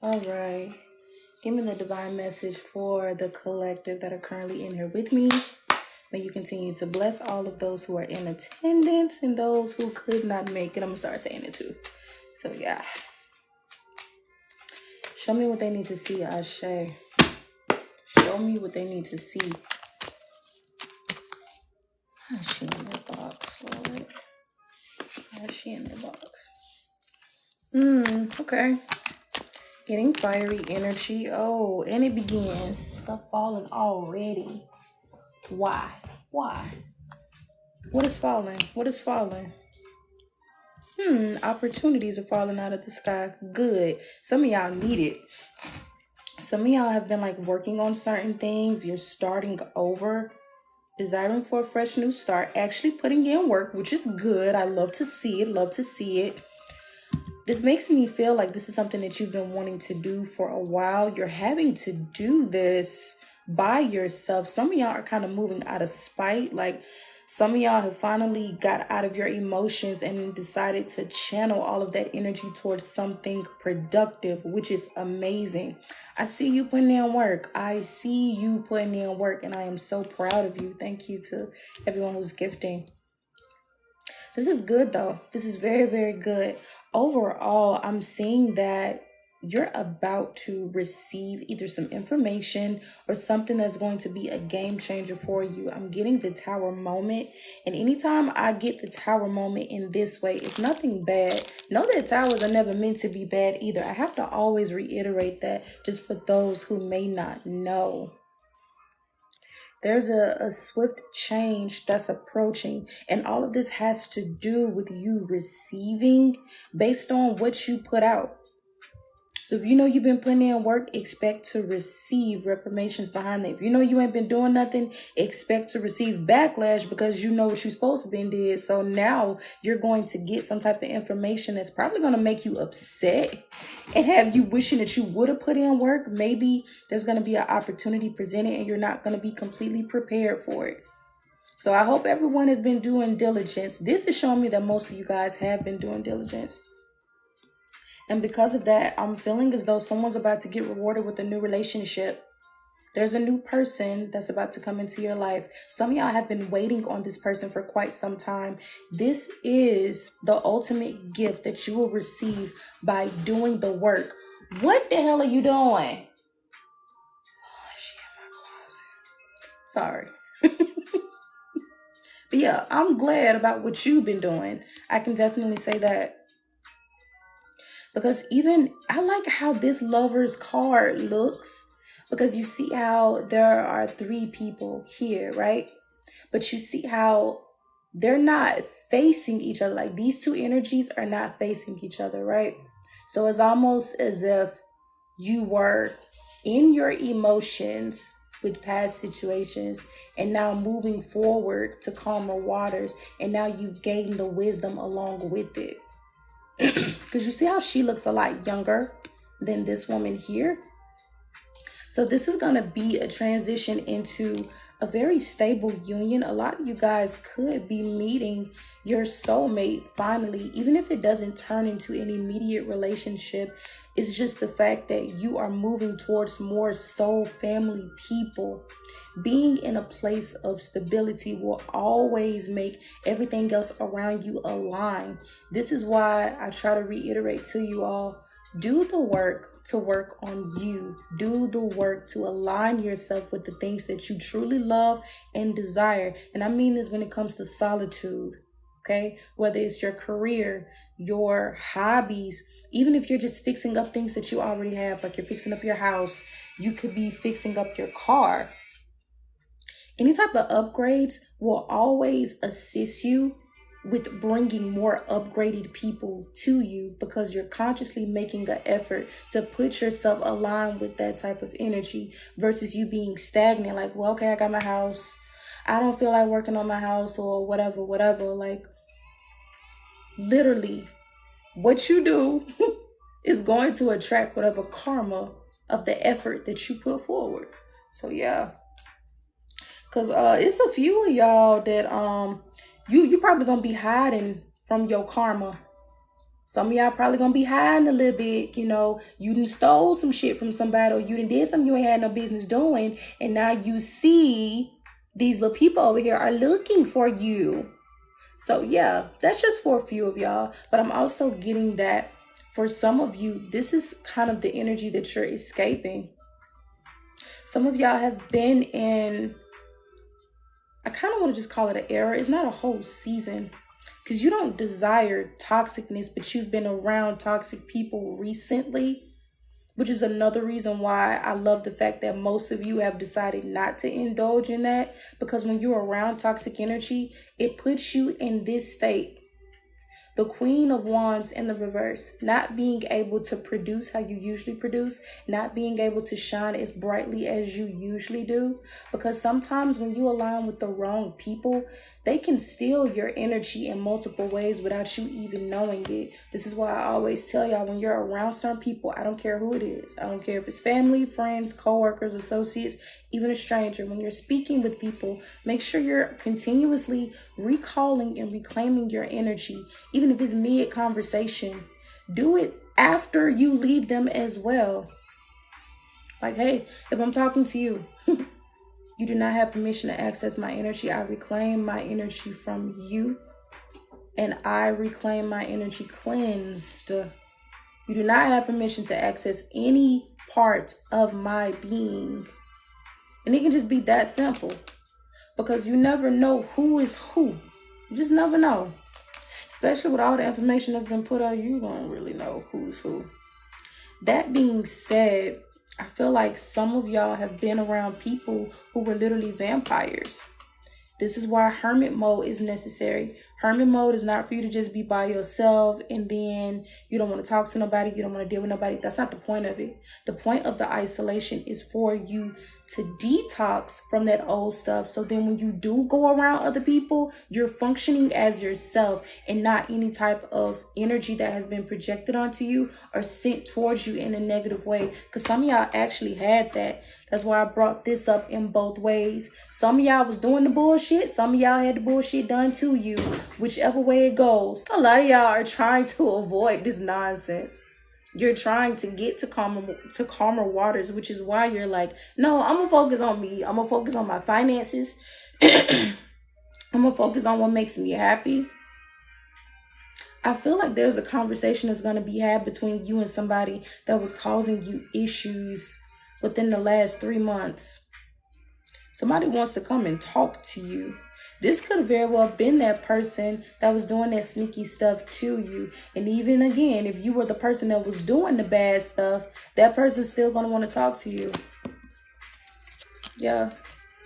All right. Give me the divine message for the collective that are currently in here with me. May you continue to bless all of those who are in attendance and those who could not make it. I'm going to start saying it too. So, yeah. Show me what they need to see, Ashe. Show me what they need to see. How's she in that box, Lord? How's she in that box? Okay. Getting fiery energy. Oh, and it begins. Stuff falling already. Why? Why? What is falling? What is falling? Opportunities are falling out of the sky. Good. Some of y'all need it. Some of y'all have been like working on certain things. You're starting over, desiring for a fresh new start, actually putting in work, which is good. I love to see it. Love to see it. This makes me feel like this is something that you've been wanting to do for a while. You're having to do this by yourself. Some of y'all are kind of moving out of spite. Like some of y'all have finally got out of your emotions and decided to channel all of that energy towards something productive, which is amazing. I see you putting in work. I see you putting in work, and I am so proud of you. Thank you to everyone who's gifting. This is good though. This is very, very good. Overall, I'm seeing that you're about to receive either some information or something that's going to be a game changer for you. I'm getting the tower moment. And anytime I get the tower moment in this way, it's nothing bad. Know that towers are never meant to be bad either. I have to always reiterate that just for those who may not know. There's a swift change that's approaching, and all of this has to do with you receiving based on what you put out. So if you know you've been putting in work, expect to receive reprimandations behind that. If you know you ain't been doing nothing, expect to receive backlash because you know what you're supposed to be did. So now you're going to get some type of information that's probably going to make you upset and have you wishing that you would have put in work. Maybe there's going to be an opportunity presented and you're not going to be completely prepared for it. So I hope everyone has been doing diligence. This is showing me that most of you guys have been doing diligence. And because of that, I'm feeling as though someone's about to get rewarded with a new relationship. There's a new person that's about to come into your life. Some of y'all have been waiting on this person for quite some time. This is the ultimate gift that you will receive by doing the work. What the hell are you doing? Oh, she in my closet. Sorry. But yeah, I'm glad about what you've been doing. I can definitely say that. Because even I like how this lover's card looks, because you see how there are 3 people here, right? But you see how they're not facing each other. Like these 2 energies are not facing each other, right? So it's almost as if you were in your emotions with past situations and now moving forward to calmer waters, and now you've gained the wisdom along with it. Because you see how she looks a lot younger than this woman here. So this is going to be a transition into a very stable union. A lot of you guys could be meeting your soulmate finally, even if it doesn't turn into an immediate relationship. It's just the fact that you are moving towards more soul family people. Being in a place of stability will always make everything else around you align. This is why I try to reiterate to you all, do the work to work on you. Do the work to align yourself with the things that you truly love and desire. And I mean this when it comes to solitude, okay? Whether it's your career, your hobbies, even if you're just fixing up things that you already have, like you're fixing up your house, you could be fixing up your car. Any type of upgrades will always assist you with bringing more upgraded people to you, because you're consciously making an effort to put yourself aligned with that type of energy versus you being stagnant. Like, well, okay, I got my house. I don't feel like working on my house or whatever. Like, literally, what you do is going to attract whatever karma of the effort that you put forward. So, yeah. Because it's a few of y'all that you probably gonna be hiding from your karma. Some of y'all probably gonna be hiding a little bit. You know, you done stole some shit from somebody, or you done did something you ain't had no business doing, and now you see these little people over here are looking for you. So yeah, that's just for a few of y'all. But I'm also getting that for some of you, this is kind of the energy that you're escaping. Some of y'all have been in, I kind of want to just call it an era. It's not a whole season, because you don't desire toxicness, but you've been around toxic people recently, which is another reason why I love the fact that most of you have decided not to indulge in that, because when you're around toxic energy, it puts you in this state. The Queen of Wands in the reverse, not being able to produce how you usually produce, not being able to shine as brightly as you usually do. Because sometimes when you align with the wrong people, they can steal your energy in multiple ways without you even knowing it. This is why I always tell y'all, when you're around certain people, I don't care who it is. I don't care if it's family, friends, coworkers, associates, even a stranger. When you're speaking with people, make sure you're continuously recalling and reclaiming your energy. Even if it's mid-conversation, do it after you leave them as well. Like, hey, if I'm talking to you, you do not have permission to access my energy. I reclaim my energy from you, and I reclaim my energy cleansed. You do not have permission to access any part of my being. And it can just be that simple, because you never know who is who. You just never know. Especially with all the information that's been put out, you don't really know who's who. That being said, I feel like some of y'all have been around people who were literally vampires. This is why hermit mode is necessary. Hermit mode is not for you to just be by yourself and then you don't want to talk to nobody, you don't want to deal with nobody. That's not the point of it. The point of the isolation is for you to detox from that old stuff. So then when you do go around other people, you're functioning as yourself and not any type of energy that has been projected onto you or sent towards you in a negative way. Because some of y'all actually had that. That's why I brought this up in both ways. Some of y'all was doing the bullshit. Some of y'all had the bullshit done to you. Whichever way it goes. A lot of y'all are trying to avoid this nonsense. You're trying to get to calmer waters, which is why you're like, no, I'm going to focus on me. I'm going to focus on my finances. I'm going to focus on what makes me happy. I feel like there's a conversation that's going to be had between you and somebody that was causing you issues within the last 3 months. Somebody wants to come and talk to you. This could have very well been that person that was doing that sneaky stuff to you. And even again, if you were the person that was doing the bad stuff, that person's still going to want to talk to you. Yeah.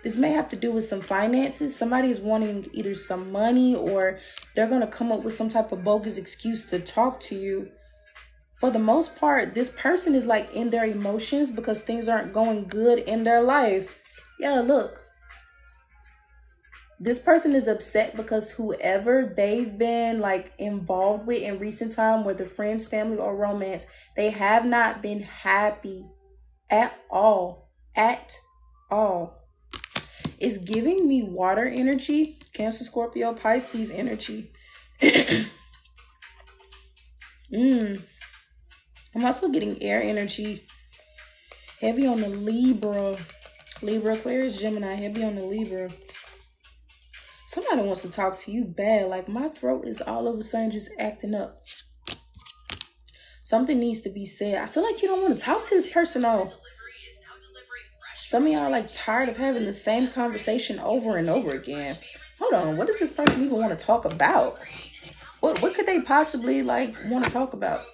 This may have to do with some finances. Somebody is wanting either some money, or they're going to come up with some type of bogus excuse to talk to you. For the most part, this person is like in their emotions because things aren't going good in their life. Yeah, look. This person is upset because whoever they've been like involved with in recent time, whether friends, family, or romance, they have not been happy at all. At all. It's giving me water energy, Cancer, Scorpio, Pisces energy. I'm also getting air energy. Heavy on the Libra. Libra, Aquarius, Gemini. Heavy on the Libra. Somebody wants to talk to you bad. Like, my throat is all of a sudden just acting up. Something needs to be said. I feel like you don't want to talk to this person though. Some of y'all are like tired of having the same conversation over and over again. Hold on, what does this person even want to talk about? What could they possibly like want to talk about?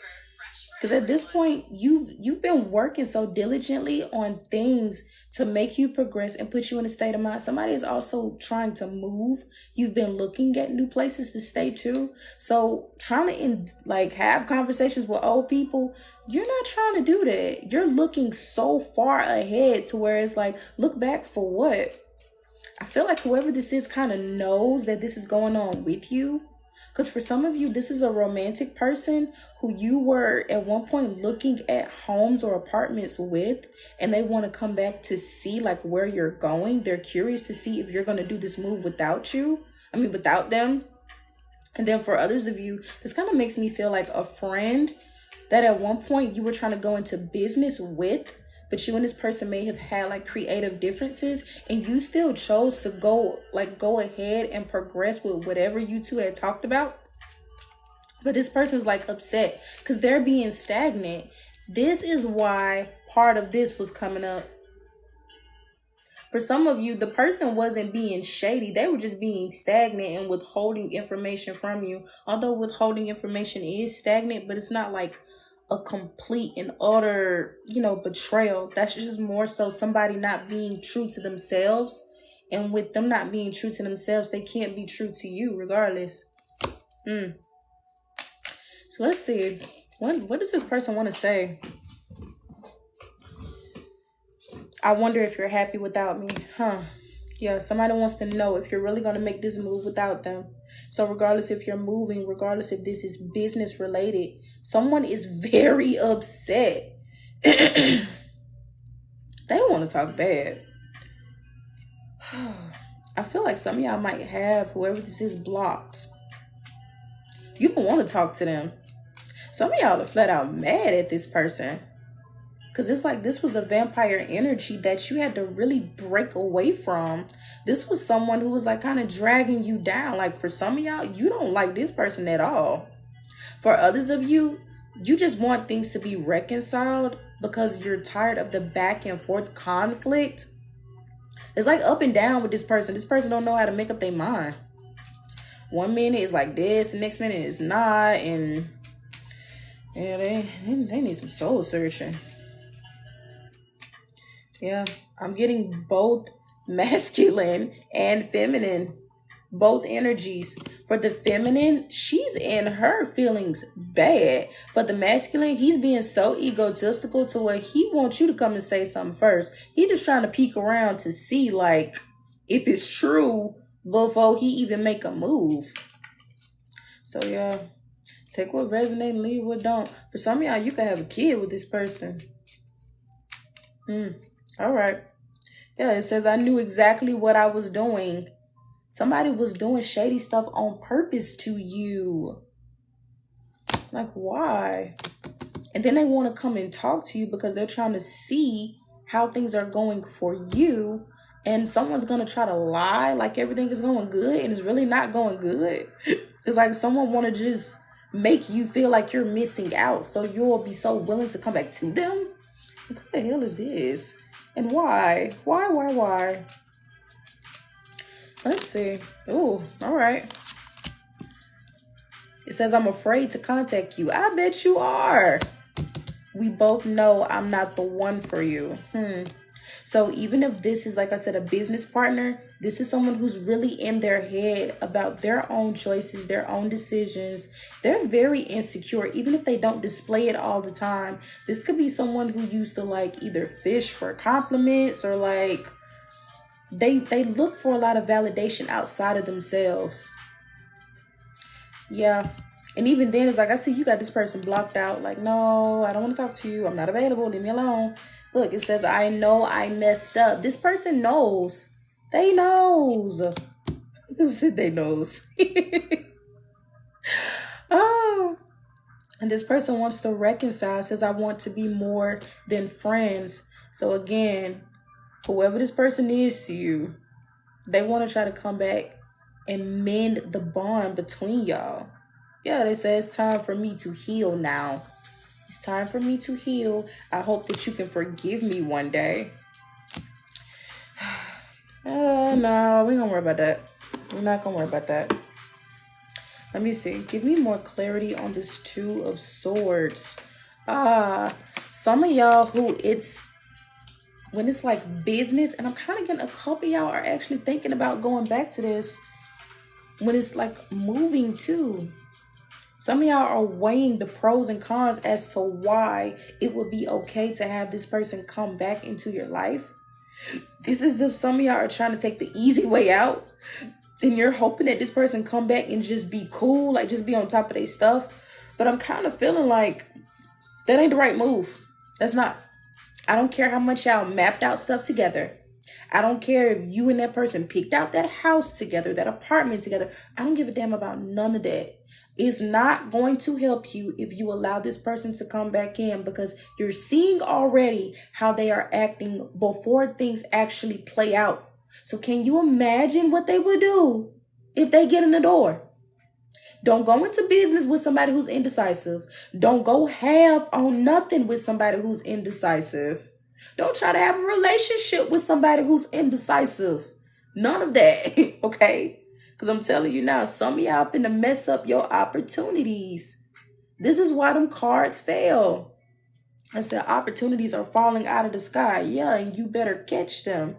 Because at this point, you've been working so diligently on things to make you progress and put you in a state of mind. Somebody is also trying to move. You've been looking at new places to stay too. So trying to have conversations with old people, you're not trying to do that. You're looking so far ahead to where it's like, look back for what? I feel like whoever this is kind of knows that this is going on with you. Because for some of you, this is a romantic person who you were at one point looking at homes or apartments with, and they want to come back to see like where you're going. They're curious to see if you're going to do this move without them. And then for others of you, this kind of makes me feel like a friend that at one point you were trying to go into business with, but you and this person may have had like creative differences, and you still chose to go ahead and progress with whatever you two had talked about. But this person's like upset because they're being stagnant. This is why part of this was coming up. For some of you, the person wasn't being shady. They were just being stagnant and withholding information from you. Although withholding information is stagnant, but it's not like a complete and utter, betrayal. That's just more so somebody not being true to themselves. And with them not being true to themselves, they can't be true to you regardless. So let's see. What does this person want to say? I wonder if you're happy without me. Yeah, somebody wants to know if you're really going to make this move without them. So regardless if you're moving, regardless if this is business related, someone is very upset. They want to talk bad. I feel like some of y'all might have whoever this is blocked. You don't want to talk to them. Some of y'all are flat out mad at this person. Because it's like this was a vampire energy that you had to really break away from. This was someone who was like kind of dragging you down. Like for some of y'all, you don't like this person at all. For others of you, you just want things to be reconciled because you're tired of the back and forth conflict. It's like up and down with this person. This person don't know how to make up their mind. 1 minute is like this, the next minute is not. And yeah, they need some soul searching. Yeah, I'm getting both masculine and feminine, both energies. For the feminine, she's in her feelings bad. For the masculine, he's being so egotistical to where he wants you to come and say something first. He's just trying to peek around to see like if it's true before he even make a move. So yeah, take what resonates and leave what don't. For some of y'all, you can have a kid with this person. All right. Yeah, it says I knew exactly what I was doing. Somebody was doing shady stuff on purpose to you. Like, why? And then they want to come and talk to you because they're trying to see how things are going for you. And someone's going to try to lie like everything is going good and it's really not going good. It's like someone want to just make you feel like you're missing out. So you'll be so willing to come back to them. What the hell is this? And why? Why? Let's see. Ooh, all right. It says, I'm afraid to contact you. I bet you are. We both know I'm not the one for you. So even if this is, like I said, a business partner, this is someone who's really in their head about their own choices, their own decisions. They're very insecure, even if they don't display it all the time. This could be someone who used to like either fish for compliments or like they look for a lot of validation outside of themselves. Yeah. And even then, it's like, I see you got this person blocked out. Like, no, I don't want to talk to you. I'm not available. Leave me alone. Look, it says, I know I messed up. This person knows. They knows. They knows. Oh. And this person wants to reconcile. It says, I want to be more than friends. So again, whoever this person is to you, they want to try to come back and mend the bond between y'all. Yeah, they say it's time for me to heal now. It's time for me to heal. I hope that you can forgive me one day. Oh, no, we don't worry about that. We're not going to worry about that. Let me see. Give me more clarity on this Two of Swords. Some of y'all who when it's like business, and I'm kind of getting a couple of y'all are actually thinking about going back to this. When it's like moving too. Some of y'all are weighing the pros and cons as to why it would be okay to have this person come back into your life. It's as if some of y'all are trying to take the easy way out. And you're hoping that this person come back and just be cool, like just be on top of their stuff. But I'm kind of feeling like that ain't the right move. That's not. I don't care how much y'all mapped out stuff together. I don't care if you and that person picked out that house together, that apartment together. I don't give a damn about none of that. It's not going to help you if you allow this person to come back in, because you're seeing already how they are acting before things actually play out. So can you imagine what they would do if they get in the door? Don't go into business with somebody who's indecisive. Don't go half on nothing with somebody who's indecisive. Don't try to have a relationship with somebody who's indecisive. None of that, okay? Because I'm telling you now, some of y'all finna mess up your opportunities. This is why them cards fail. I said opportunities are falling out of the sky. Yeah, and you better catch them.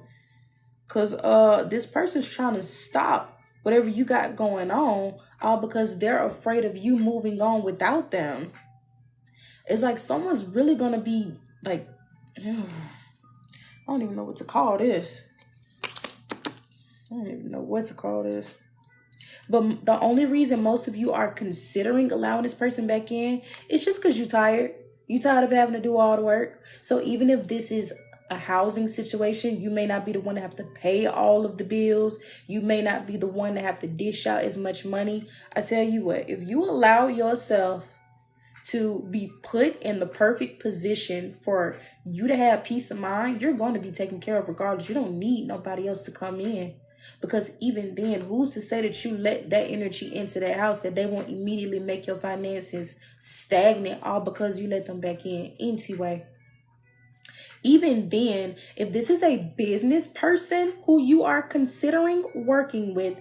Because this person's trying to stop whatever you got going on, all because they're afraid of you moving on without them. It's like someone's really going to be like, I don't even know what to call this. But the only reason most of you are considering allowing this person back in is just because you're tired. You're tired of having to do all the work. So even if this is a housing situation, you may not be the one to have to pay all of the bills. You may not be the one to have to dish out as much money. I tell you what, if you allow yourself to be put in the perfect position for you to have peace of mind, you're going to be taken care of regardless. You don't need nobody else to come in. Because even then, who's to say that you let that energy into that house that they won't immediately make your finances stagnant all because you let them back in anyway? Even then, if this is a business person who you are considering working with,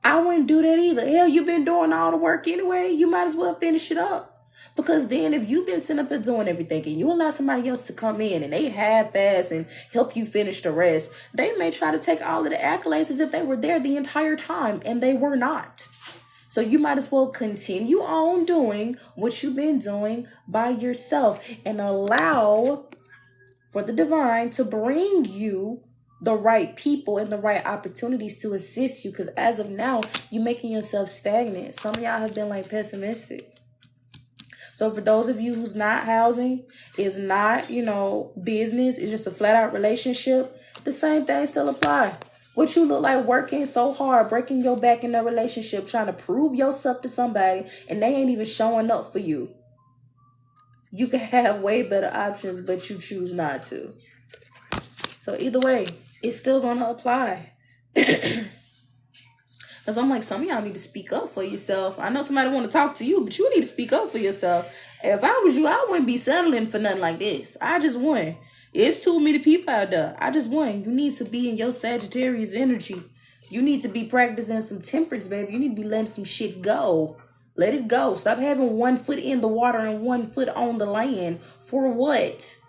I wouldn't do that either. Hell, you've been doing all the work anyway. You might as well finish it up. Because then if you've been sitting up and doing everything and you allow somebody else to come in and they half-ass and help you finish the rest, they may try to take all of the accolades as if they were there the entire time, and they were not. So you might as well continue on doing what you've been doing by yourself and allow for the divine to bring you the right people and the right opportunities to assist you. Because as of now, you're making yourself stagnant. Some of y'all have been like pessimistic. So for those of you who's not housing, is not, business, it's just a flat out relationship, the same thing still apply. What you look like working so hard, breaking your back in a relationship, trying to prove yourself to somebody, and they ain't even showing up for you. You can have way better options, but you choose not to. So either way, it's still going to apply. Because I'm like, some of y'all need to speak up for yourself. I know somebody want to talk to you, but you need to speak up for yourself. If I was you, I wouldn't be settling for nothing like this. I just wouldn't. It's too many people out there. I just wouldn't. You need to be in your Sagittarius energy. You need to be practicing some temperance, baby. You need to be letting some shit go. Let it go. Stop having 1 foot in the water and 1 foot on the land. For what?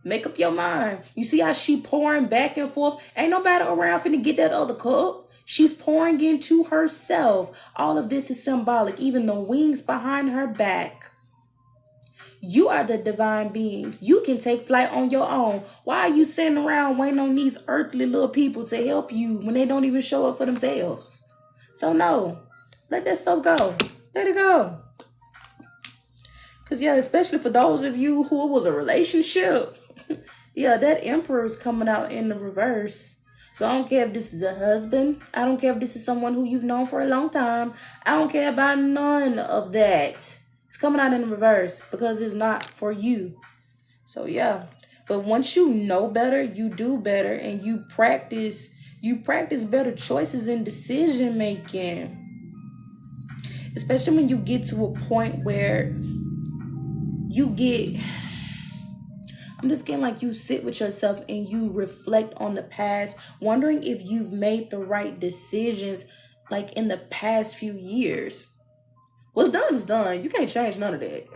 Make up your mind. You see how she pouring back and forth? Ain't nobody around finna get that other cup. She's pouring into herself. All of this is symbolic. Even the wings behind her back. You are the divine being. You can take flight on your own. Why are you sitting around waiting on these earthly little people to help you when they don't even show up for themselves? So no, let that stuff go. Let it go. Because yeah, especially for those of you who it was a relationship. Yeah, that Emperor is coming out in the reverse. So I don't care if this is a husband. I don't care if this is someone who you've known for a long time. I don't care about none of that. It's coming out in the reverse because it's not for you. So yeah. But once you know better, you do better, and you practice better choices in decision making. Especially when you get to a point where I'm just getting like you sit with yourself and you reflect on the past, wondering if you've made the right decisions like in the past few years. What's done is done. You can't change none of that.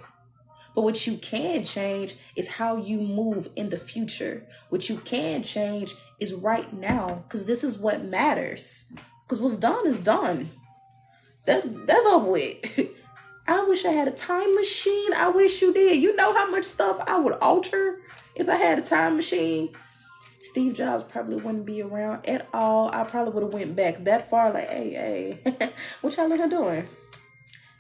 But what you can change is how you move in the future. What you can change is right now, because this is what matters. Because what's done is done. That's over with. I wish I had a time machine. I wish you did. You know how much stuff I would alter if I had a time machine? Steve Jobs probably wouldn't be around at all. I probably would have went back that far. Like, hey, what y'all looking doing?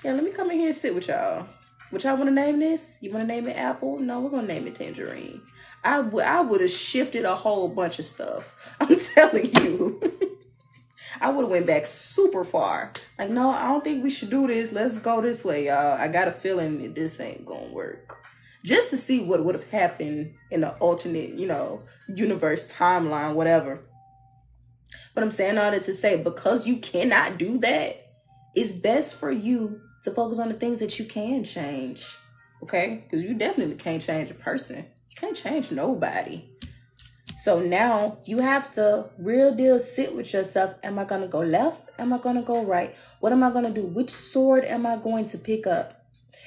Yeah, let me come in here and sit with y'all. What y'all want to name this? You want to name it apple? No, we're going to name it tangerine. I would have shifted a whole bunch of stuff. I'm telling you. I would have went back super far. Like, no, I don't think we should do this. Let's go this way, y'all. I got a feeling that this ain't going to work. Just to see what would have happened in the alternate, universe, timeline, whatever. But I'm saying all that to say, because you cannot do that, it's best for you to focus on the things that you can change. Okay? Because you definitely can't change a person. You can't change nobody. So now you have to real deal sit with yourself. Am I going to go left? Am I going to go right? What am I going to do? Which sword am I going to pick up?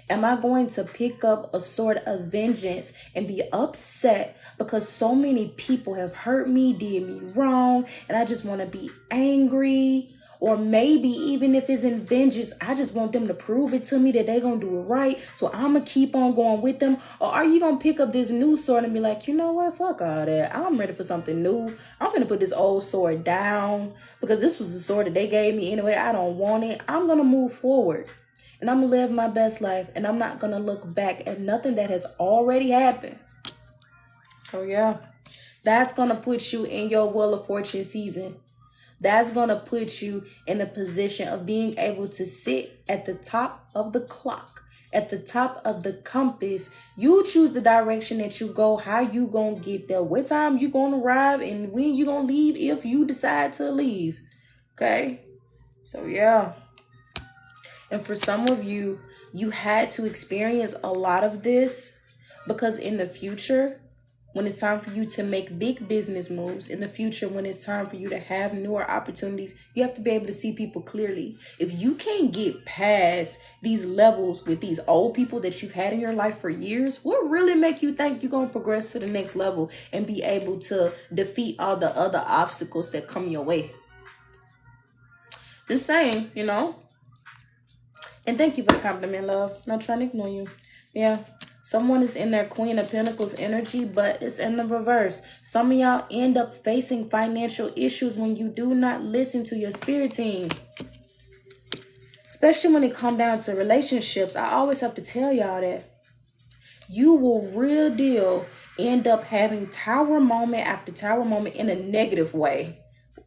Am I going to pick up a sword of vengeance and be upset because so many people have hurt me, did me wrong, and I just want to be angry? Or maybe even if it's in vengeance, I just want them to prove it to me that they're going to do it right. So I'm going to keep on going with them. Or are you going to pick up this new sword and be like, you know what? Fuck all that. I'm ready for something new. I'm going to put this old sword down because this was the sword that they gave me anyway. I don't want it. I'm going to move forward. And I'm going to live my best life. And I'm not going to look back at nothing that has already happened. Oh, yeah. That's going to put you in your Wheel of Fortune season. That's going to put you in a position of being able to sit at the top of the clock, at the top of the compass. You choose the direction that you go, how you going to get there, what time you going to arrive, and when you going to leave if you decide to leave. Okay? So, yeah. And for some of you, you had to experience a lot of this because in the future, when it's time for you to make big business moves, in the future, when it's time for you to have newer opportunities, you have to be able to see people clearly. If you can't get past these levels with these old people that you've had in your life for years, what really make you think you're going to progress to the next level and be able to defeat all the other obstacles that come your way? Just saying, And thank you for the compliment, love. Not trying to ignore you. Yeah. Someone is in their Queen of Pentacles energy, but it's in the reverse. Some of y'all end up facing financial issues when you do not listen to your spirit team. Especially when it comes down to relationships. I always have to tell y'all that. You will real deal end up having tower moment after tower moment in a negative way.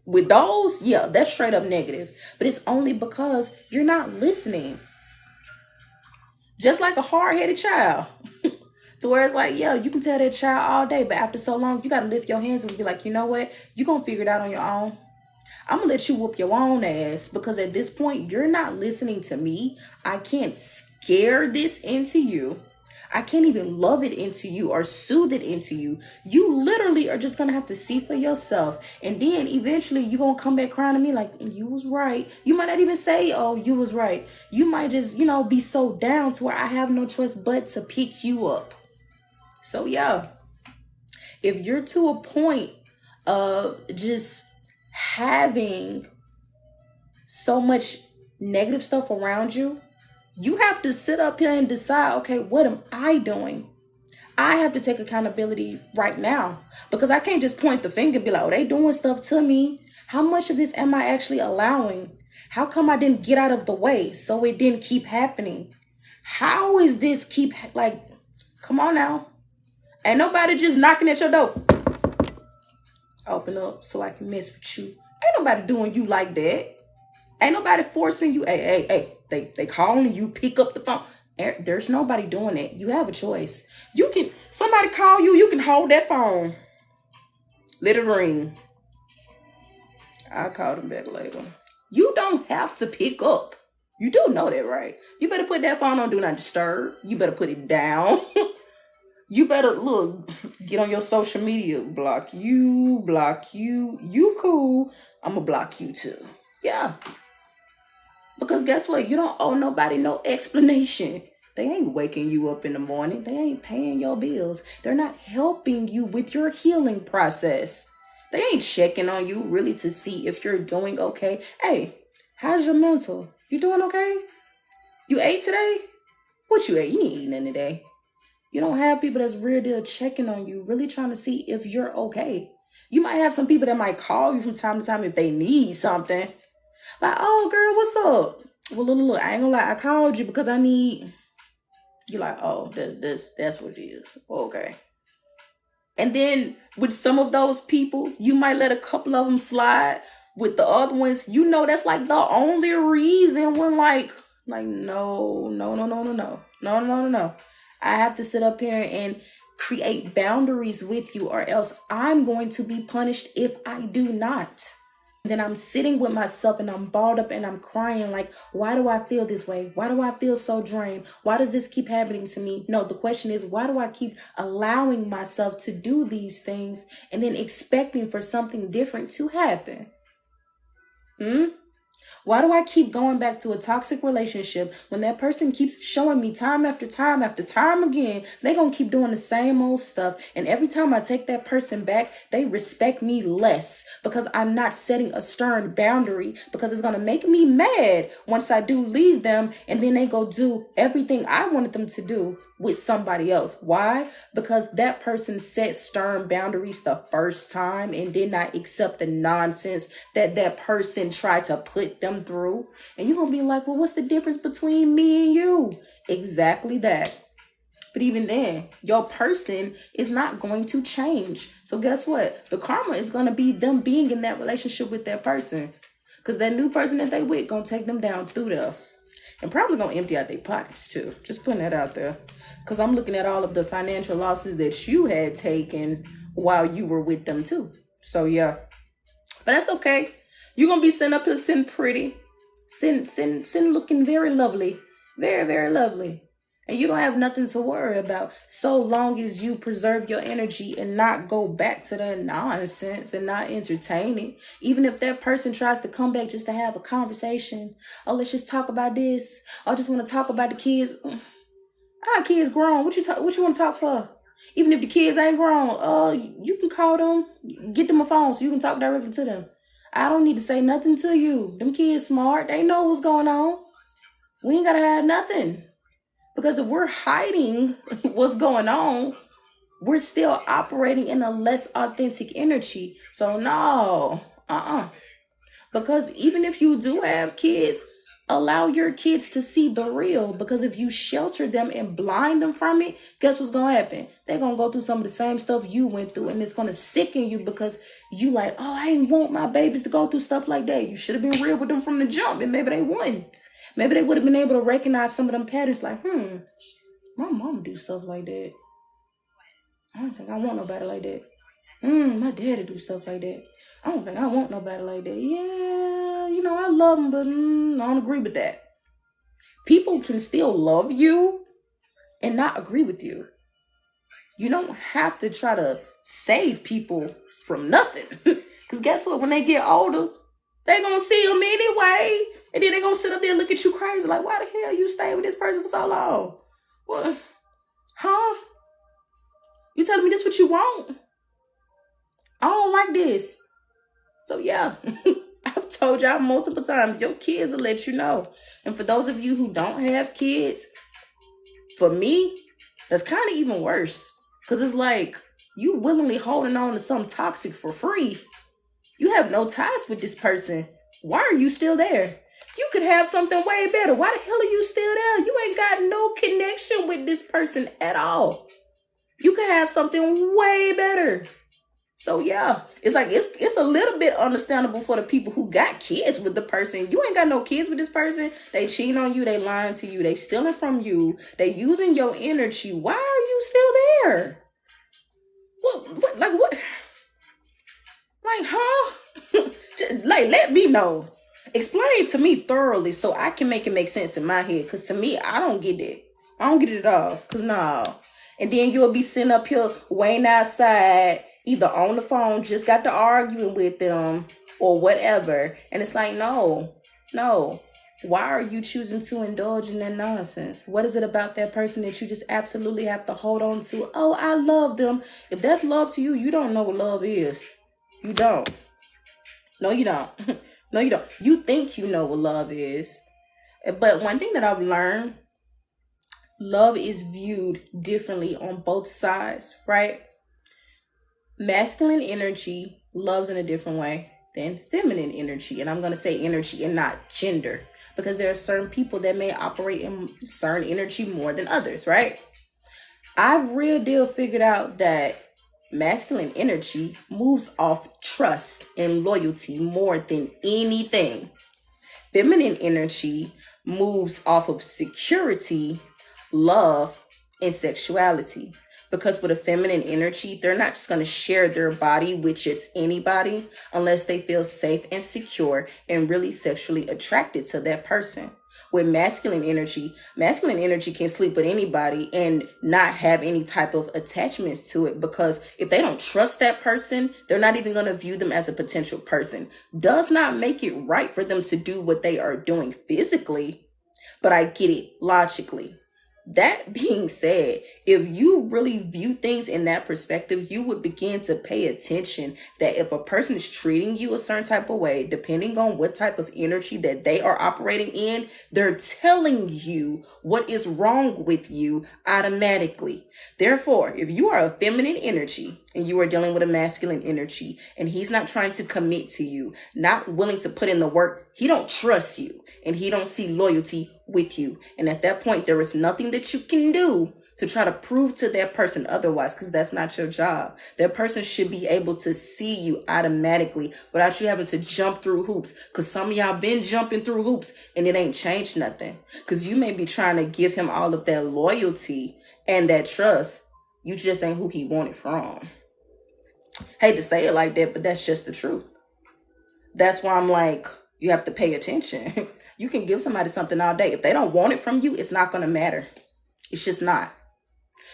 With those, yeah, that's straight up negative. But it's only because you're not listening. Just like a hard-headed child. To where it's like, yeah, you can tell that child all day, but after so long, you got to lift your hands and be like, you know what? You're going to figure it out on your own. I'm going to let you whoop your own ass because at this point, you're not listening to me. I can't scare this into you. I can't even love it into you or soothe it into you. You literally are just going to have to see for yourself. And then eventually you're going to come back crying to me like, you was right. You might not even say, oh, you was right. You might just, be so down to where I have no choice but to pick you up. So, yeah, if you're to a point of just having so much negative stuff around you, you have to sit up here and decide, okay, what am I doing? I have to take accountability right now because I can't just point the finger and be like, oh, they doing stuff to me. How much of this am I actually allowing? How come I didn't get out of the way so it didn't keep happening? How is this come on now. Ain't nobody just knocking at your door. Open up so I can mess with you. Ain't nobody doing you like that. Ain't nobody forcing you. Hey. They calling you, pick up the phone. There's nobody doing it. You have a choice. Somebody call you, you can hold that phone. Let it ring. I'll call them back later. You don't have to pick up. You do know that, right? You better put that phone on Do Not Disturb. You better put it down. You better get on your social media. Block you. You cool. I'm going to block you too. Yeah. Because guess what? You don't owe nobody no explanation. They ain't waking you up in the morning. They ain't paying your bills. They're not helping you with your healing process. They ain't checking on you really to see if you're doing okay. Hey, how's your mental? You doing okay? You ate today? What you ate? You ain't eating nothing today. You don't have people that's real deal checking on you, really trying to see if you're okay. You might have some people that might call you from time to time if they need something. Like, oh, girl, what's up? Well, look, I ain't gonna lie. I called you because I need You're like, oh, that's what it is. Okay. And then with some of those people, you might let a couple of them slide. With the other ones, that's like the only reason when no, no, no, no, no, no, no, no, no, no. I have to sit up here and create boundaries with you, or else I'm going to be punished if I do not. Then I'm sitting with myself and I'm balled up and I'm crying like, why do I feel this way? Why do I feel so drained? Why does this keep happening to me? No, the question is, why do I keep allowing myself to do these things and then expecting for something different to happen? Why do I keep going back to a toxic relationship when that person keeps showing me time after time after time again, they gonna keep doing the same old stuff. And every time I take that person back, they respect me less because I'm not setting a stern boundary, because it's gonna make me mad once I do leave them and then they go do everything I wanted them to do with somebody else. Why? Because that person set stern boundaries the first time and did not accept the nonsense that person tried to put them through. And you're gonna be like, well, what's the difference between me and you? Exactly that. But even then, your person is not going to change. So guess what? The karma is going to be them being in that relationship with that person, because that new person that they with gonna take them down through there. And probably gonna empty out their pockets too. Just putting that out there. Because I'm looking at all of the financial losses that you had taken while you were with them too. So yeah. But that's okay. You're gonna be sitting up here sitting pretty. Sitting looking very lovely. Very, very lovely. And you don't have nothing to worry about, so long as you preserve your energy and not go back to that nonsense and not entertain it. Even if that person tries to come back just to have a conversation. Oh, let's just talk about this. I just want to talk about the kids. Our kids grown. What you want to talk for? Even if the kids ain't grown, you can call them, get them a phone so you can talk directly to them. I don't need to say nothing to you. Them kids smart. They know what's going on. We ain't gotta have nothing. Because if we're hiding what's going on, we're still operating in a less authentic energy. So no, Because even if you do have kids, allow your kids to see the real. Because if you shelter them and blind them from it, guess what's going to happen? They're going to go through some of the same stuff you went through, and it's going to sicken you because you like, oh, I ain't want my babies to go through stuff like that. You should have been real with them from the jump, and maybe they wouldn't. Maybe they would have been able to recognize some of them patterns like, my mom do stuff like that. I don't think I want nobody like that. My daddy do stuff like that. I don't think I want nobody like that. Yeah, I love them, but I don't agree with that. People can still love you and not agree with you. You don't have to try to save people from nothing. Because guess what? When they get older, they going to see them anyway. And then they going to sit up there and look at you crazy. Like, why the hell you stay with this person for so long? What? Huh? You telling me this what you want? I don't like this. So yeah, I've told y'all multiple times, your kids will let you know. And for those of you who don't have kids, for me, that's kind of even worse. Because it's like, you willingly holding on to something toxic for free. You have no ties with this person. Why are you still there? You could have something way better. Why the hell are you still there? You ain't got no connection with this person at all. You could have something way better. So yeah, it's like it's a little bit understandable for the people who got kids with the person. You ain't got no kids with this person. They cheating on you. They lying to you. They stealing from you. They using your energy. Why are you still there? What? Like what? Like huh? Like let me know. Explain to me thoroughly so I can make it make sense in my head. Cause to me, I don't get it. I don't get it at all. Cause no. And then you'll be sitting up here waiting outside, either on the phone, just got to arguing with them or whatever. And it's like, no. Why are you choosing to indulge in that nonsense? What is it about that person that you just absolutely have to hold on to? Oh, I love them. If that's love to you, you don't know what love is. You don't. No, you don't. No, you don't. You think you know what love is. But one thing that I've learned, love is viewed differently on both sides, right? Masculine energy loves in a different way than feminine energy. And I'm going to say energy and not gender, because there are certain people that may operate in certain energy more than others, right? I've real deal figured out that masculine energy moves off trust and loyalty more than anything. Feminine energy moves off of security, love, and sexuality. Because with a feminine energy, they're not just going to share their body with just anybody unless they feel safe and secure and really sexually attracted to that person. With masculine energy can sleep with anybody and not have any type of attachments to it, because if they don't trust that person, they're not even going to view them as a potential person. Does not make it right for them to do what they are doing physically, but I get it logically. That being said, if you really view things in that perspective, you would begin to pay attention that if a person is treating you a certain type of way, depending on what type of energy that they are operating in, they're telling you what is wrong with you automatically. Therefore, if you are a feminine energy and you are dealing with a masculine energy and he's not trying to commit to you, not willing to put in the work, he don't trust you and he don't see loyalty with you. And at that point, there is nothing that you can do to try to prove to that person otherwise, because that's not your job. That person should be able to see you automatically without you having to jump through hoops, because some of y'all been jumping through hoops and it ain't changed nothing, because you may be trying to give him all of that loyalty and that trust. You just ain't who he wanted from. Hate to say it like that, but that's just the truth. That's why I'm like, you have to pay attention. You can give somebody something all day. If they don't want it from you, it's not going to matter. It's just not.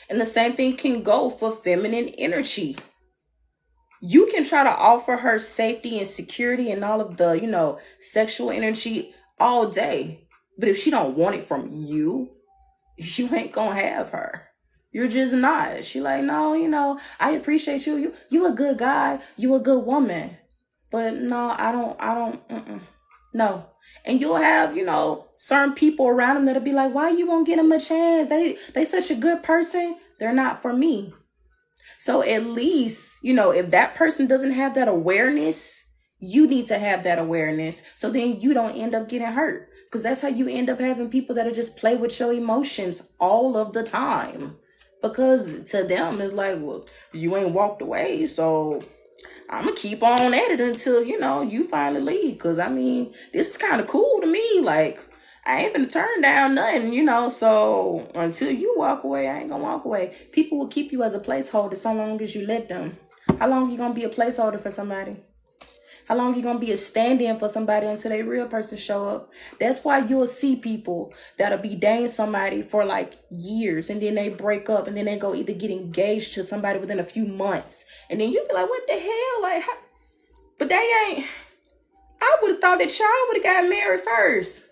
And the same thing can go for feminine energy. You can try to offer her safety and security and all of the, sexual energy all day. But if she don't want it from you, you ain't going to have her. You're just not. She like, no, I appreciate you. You a good guy. You a good woman. But no, I don't. No. And you'll have, certain people around them that'll be like, why you won't get them a chance? They such a good person. They're not for me. So at least, if that person doesn't have that awareness, you need to have that awareness. So then you don't end up getting hurt. Because that's how you end up having people that'll just play with your emotions all of the time. Because to them, it's like, well, you ain't walked away, so I'm going to keep on at it until, you finally leave. Because, this is kind of cool to me. Like, I ain't going to turn down nothing, So until you walk away, I ain't going to walk away. People will keep you as a placeholder so long as you let them. How long you going to be a placeholder for somebody? How long you going to be a stand-in for somebody until they real person show up? That's why you'll see people that'll be dating somebody for like years, and then they break up, and then they go either get engaged to somebody within a few months. And then you be like, what the hell? Like, how? But they ain't. I would have thought that y'all would have got married first.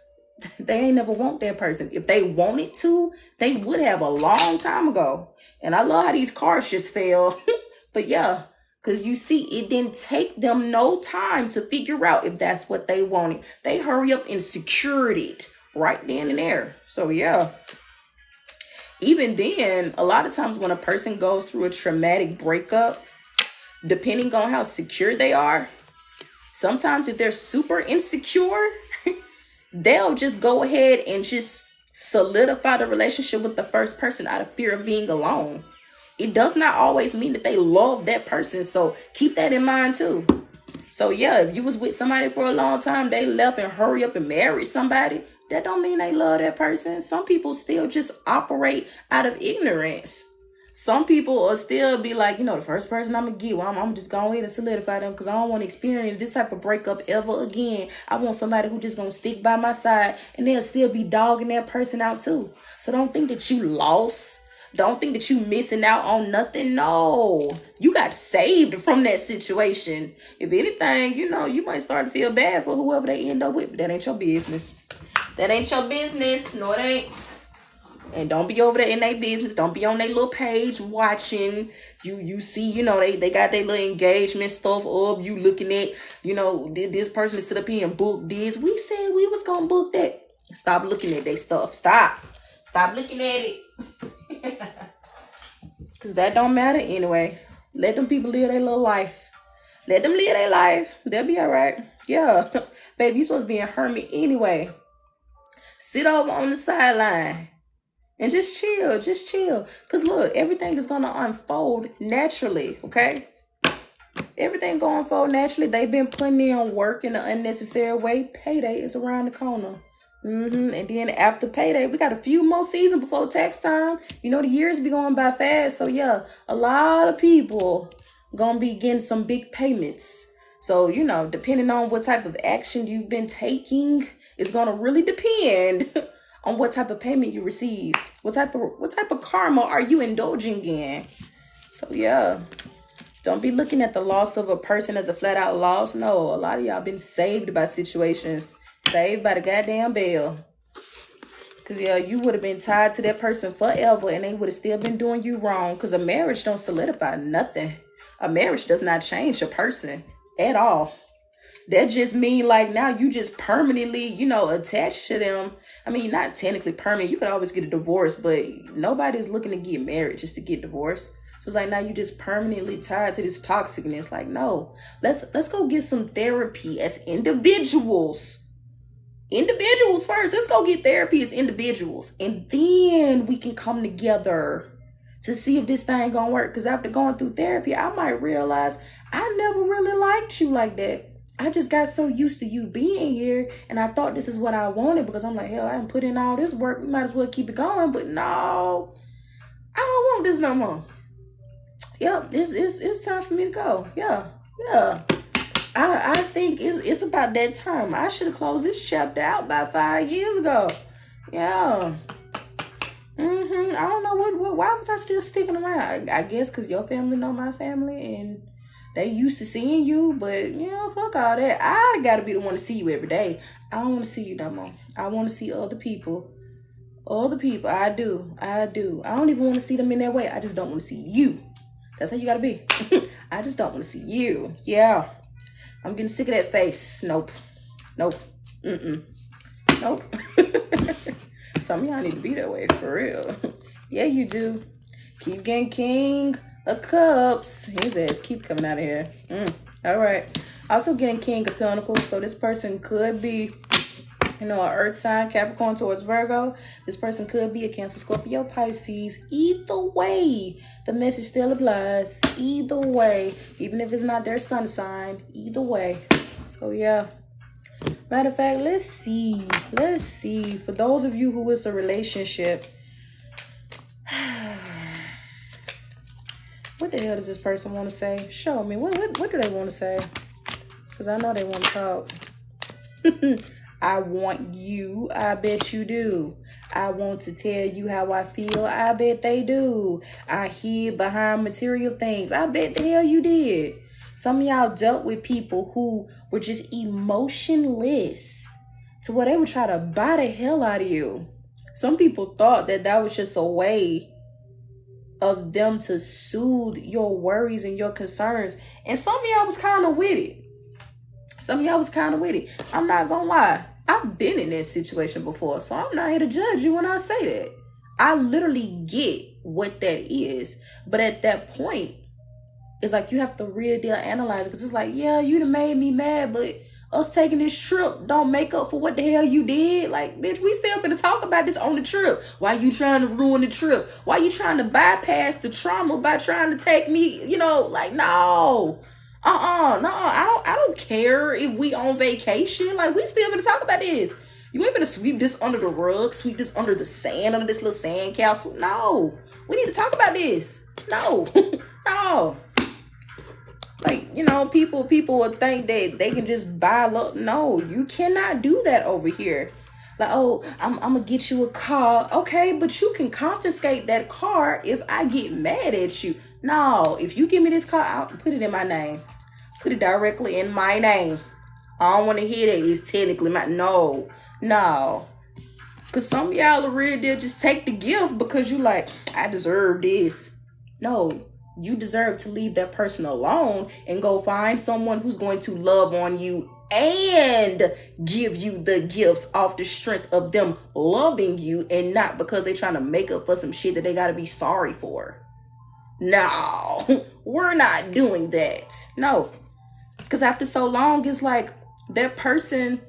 They ain't never want that person. If they wanted to, they would have a long time ago. And I love how these cards just fell. But yeah. Because you see, it didn't take them no time to figure out if that's what they wanted. They hurry up and secured it right then and there. So yeah. Even then, a lot of times when a person goes through a traumatic breakup, depending on how secure they are, sometimes if they're super insecure, they'll just go ahead and just solidify the relationship with the first person out of fear of being alone. It does not always mean that they love that person. So keep that in mind too. So yeah, if you was with somebody for a long time, they left and hurry up and marry somebody, that don't mean they love that person. Some people still just operate out of ignorance. Some people will still be like, the first person I'm going to get, well, I'm just going to wait and solidify them because I don't want to experience this type of breakup ever again. I want somebody who just going to stick by my side, and they'll still be dogging that person out too. So don't think that you lost. Don't think that you missing out on nothing. No, you got saved from that situation. If anything, you might start to feel bad for whoever they end up with. But that ain't your business. That ain't your business. No, it ain't. And don't be over there in their business. Don't be on their little page watching. You see, they got their little engagement stuff up. You looking at, this person sit up here and book this. We said we was going to book that. Stop looking at their stuff. Stop looking at it. Because that don't matter anyway. Let them people live their little life. Let them live their life. They'll be all right. Yeah. Baby, you supposed to be a hermit anyway. Sit over on the sideline and just chill. Just chill. Because look, everything is going to unfold naturally, okay? Everything going to unfold naturally. They've been putting in work in an unnecessary way. Payday is around the corner. And then after payday, we got a few more seasons before tax time. You know, the years be going by fast. So yeah, a lot of people gonna be getting some big payments. So, you know, depending on what type of action you've been taking, it's gonna really depend on what type of payment you receive. What type of karma are you indulging in? So yeah. Don't be looking at the loss of a person as a flat out loss. No, a lot of y'all been saved by situations. Saved by the goddamn bell. Because, yeah, you would have been tied to that person forever and they would have still been doing you wrong. Because a marriage don't solidify nothing. A marriage does not change a person at all. That just mean like now you just permanently, you know, attached to them. I mean, not technically permanent. You could always get a divorce, but nobody's looking to get married just to get divorced. So it's like now you just permanently tied to this toxicness. Like, no, let's go get some therapy as individuals. Individuals first. Let's go get therapy as individuals. And then we can come together to see if this thing gonna work. Because after going through therapy, I might realize I never really liked you like that. I just got so used to you being here. And I thought this is what I wanted. Because I'm like, hell, I didn't put in all this work. We might as well keep it going. But no, I don't want this no more. Yep, it's time for me to go. Yeah. I think it's about that time. I should have closed this chapter out about 5 years ago. Yeah. I don't know what why was I still sticking around? I guess because your family know my family and they used to seeing you, but you know, fuck all that. I gotta be the one to see you every day. I don't want to see you no more. I want to see other people. Other people. I do. I don't even want to see them in that way. I just don't want to see you. That's how you gotta be. I just don't want to see you. Yeah. I'm getting sick of that face. Nope. Nope. Some of y'all need to be that way for real. Yeah, you do. Keep getting King of Cups. His ass keep coming out of here. All right. Also getting King of Pentacles. So this person could be, you know, an earth sign, Capricorn towards Virgo. This person could be a Cancer, Scorpio, Pisces. Either way, the message still applies. Either way, even if it's not their sun sign. Either way. So, yeah. Matter of fact, let's see. For those of you who it's a relationship, what the hell does this person want to say? Show me. What do they want to say? Because I know they want to talk. I want you. I bet you do. I want to tell you how I feel. I bet they do. I hid behind material things. I bet the hell you did. Some of y'all dealt with people who were just emotionless to where they would try to buy the hell out of you. Some people thought that was just a way of them to soothe your worries and your concerns. And some of y'all was kind of with it. I'm not gonna lie. I've been in that situation before, so I'm not here to judge you when I say that. I literally get what that is. But at that point, it's like you have to real deal analyze it. Because it's like, yeah, you done made me mad, but us taking this trip don't make up for what the hell you did. Like, bitch, we still finna talk about this on the trip. Why you trying to ruin the trip? Why you trying to bypass the trauma by trying to take me, you know, like, no. No, I don't care if we on vacation. Like, we still gonna talk about this. You ain't gonna sweep this under the rug, sweep this under the sand, under this little sand castle. No, we need to talk about this. No, no. Like, you know, people will think that they can just buy up. No, you cannot do that over here. Like, oh, I'm gonna get you a car. Okay, but you can confiscate that car if I get mad at you. No, if you give me this car, I'll put it in my name. Put it directly in my name. I don't want to hear that it's technically my... No. Because some of y'all are real deal just take the gift because you like, I deserve this. No, you deserve to leave that person alone and go find someone who's going to love on you and give you the gifts off the strength of them loving you and not because they're trying to make up for some shit that they got to be sorry for. No, we're not doing that. No. Because after so long, it's like that person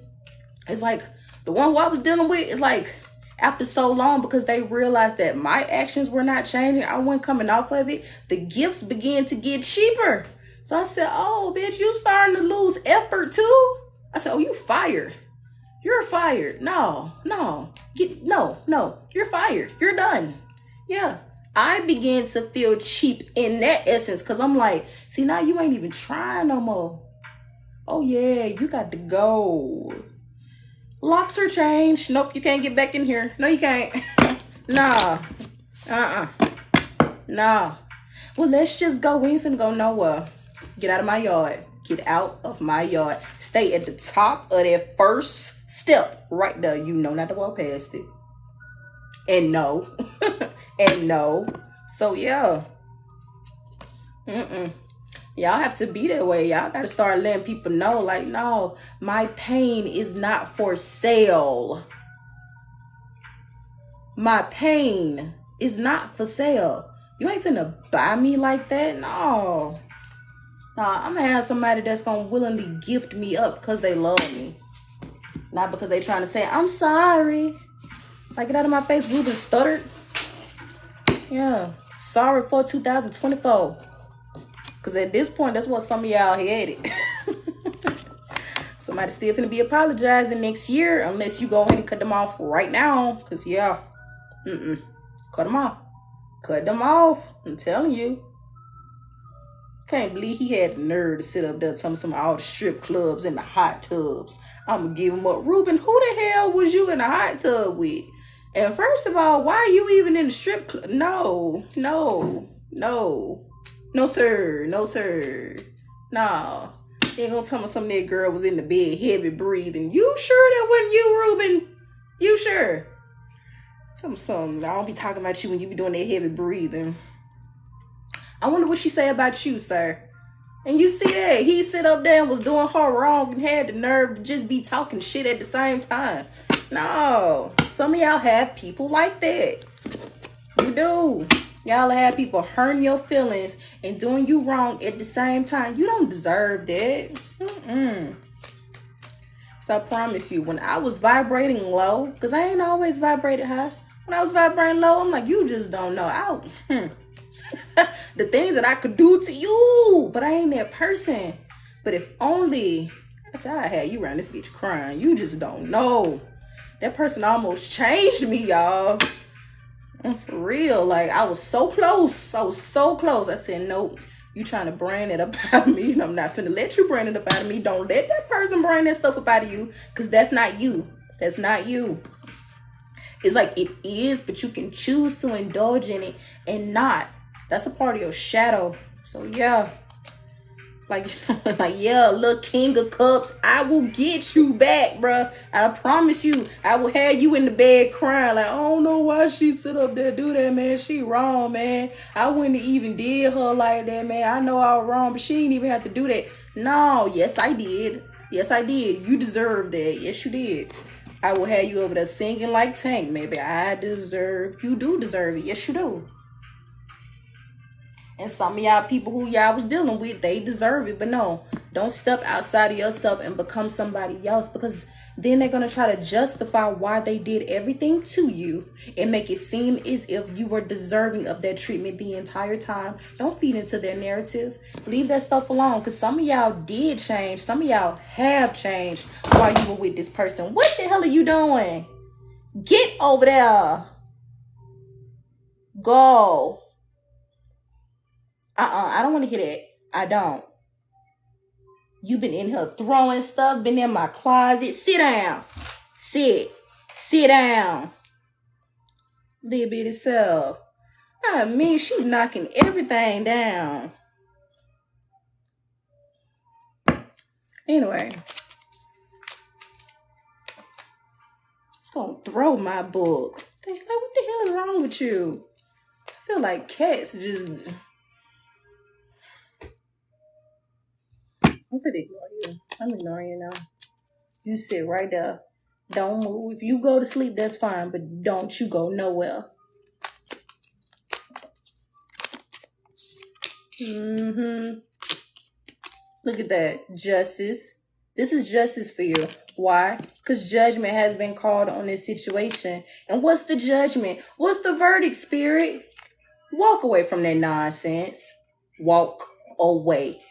is like the one who I was dealing with is like after so long, because they realized that my actions were not changing, I wasn't coming off of it, the gifts began to get cheaper. So I said, oh, bitch, you starting to lose effort too? I said, oh, you fired. You're fired. No, you're fired. You're done. Yeah. I began to feel cheap in that essence because I'm like, see, now you ain't even trying no more. Oh, yeah, you got to go. Locks are changed. Nope, you can't get back in here. No, you can't. Nah. Nah. Well, let's just go. We ain't finna go nowhere. Get out of my yard. Get out of my yard. Stay at the top of that first step right there. You know not to walk past it. And no. And no. So, yeah. Y'all have to be that way. Y'all got to start letting people know, like, no, my pain is not for sale. My pain is not for sale. You ain't finna buy me like that. No. Nah, I'm gonna have somebody that's gonna willingly gift me up because they love me. Not because they trying to say, I'm sorry. Like, get out of my face, Ruben stuttered. Yeah. Sorry for 2024. Because at this point, that's what some of y'all headed. Somebody still finna be apologizing next year unless you go ahead and cut them off right now. Because, yeah. Cut them off. Cut them off. I'm telling you. Can't believe he had the nerve to sit up there telling me all the strip clubs and the hot tubs. I'm going to give him up. Ruben, who the hell was you in the hot tub with? And first of all, why are you even in the strip club? No, sir. No, sir. No. You ain't gonna tell me some of that girl was in the bed heavy breathing. You sure that wasn't you, Ruben? You sure? Tell me something. I don't be talking about you when you be doing that heavy breathing. I wonder what she say about you, sir. And you see that? He sit up there and was doing her wrong and had the nerve to just be talking shit at the same time. No. Some of y'all have people like that. You do. Y'all have people hurting your feelings and doing you wrong at the same time. You don't deserve that. So I promise you, when I was vibrating low, because I ain't always vibrated high. When I was vibrating low, I'm like, you just don't know. The things that I could do to you, but I ain't that person. But if only, I said, I had you around this bitch crying. You just don't know. That person almost changed me, y'all. And for real, like, I was so close. I said, nope, you trying to brand it up out of me, and I'm not finna let you brand it up out of me. Don't let that person brand that stuff up out of you, because that's not you. That's not you. It's like it is, but you can choose to indulge in it and not. That's a part of your shadow. So, yeah. Like, yeah, little king of cups, I will get you back, bruh. I promise you, I will have you in the bed crying. Like, I don't know why she sit up there do that, man. She wrong, man. I wouldn't have even did her like that, man. I know I was wrong, but she didn't even have to do that. No, yes, I did. Yes, I did. You deserve that. Yes, you did. I will have you over there singing like Tank. Maybe I deserve. You do deserve it. Yes, you do. And some of y'all people who y'all was dealing with, they deserve it. But no, don't step outside of yourself and become somebody else, because then they're going to try to justify why they did everything to you and make it seem as if you were deserving of that treatment the entire time. Don't feed into their narrative. Leave that stuff alone, because some of y'all did change. Some of y'all have changed while you were with this person. What the hell are you doing? Get over there. Go. I don't want to hear that. I don't. You've been in here throwing stuff, been in my closet. Sit down. Sit down. Little bit of self. I mean, she knocking everything down. Anyway. Just gonna throw my book. What the hell is wrong with you? I feel like cats just... I'm gonna ignore you. I'm ignoring you now. You sit right there. Don't move. If you go to sleep, that's fine, but don't you go nowhere. Look at that. Justice. This is justice for you. Why? Because judgment has been called on this situation. And what's the judgment? What's the verdict, Spirit? Walk away from that nonsense. Walk away.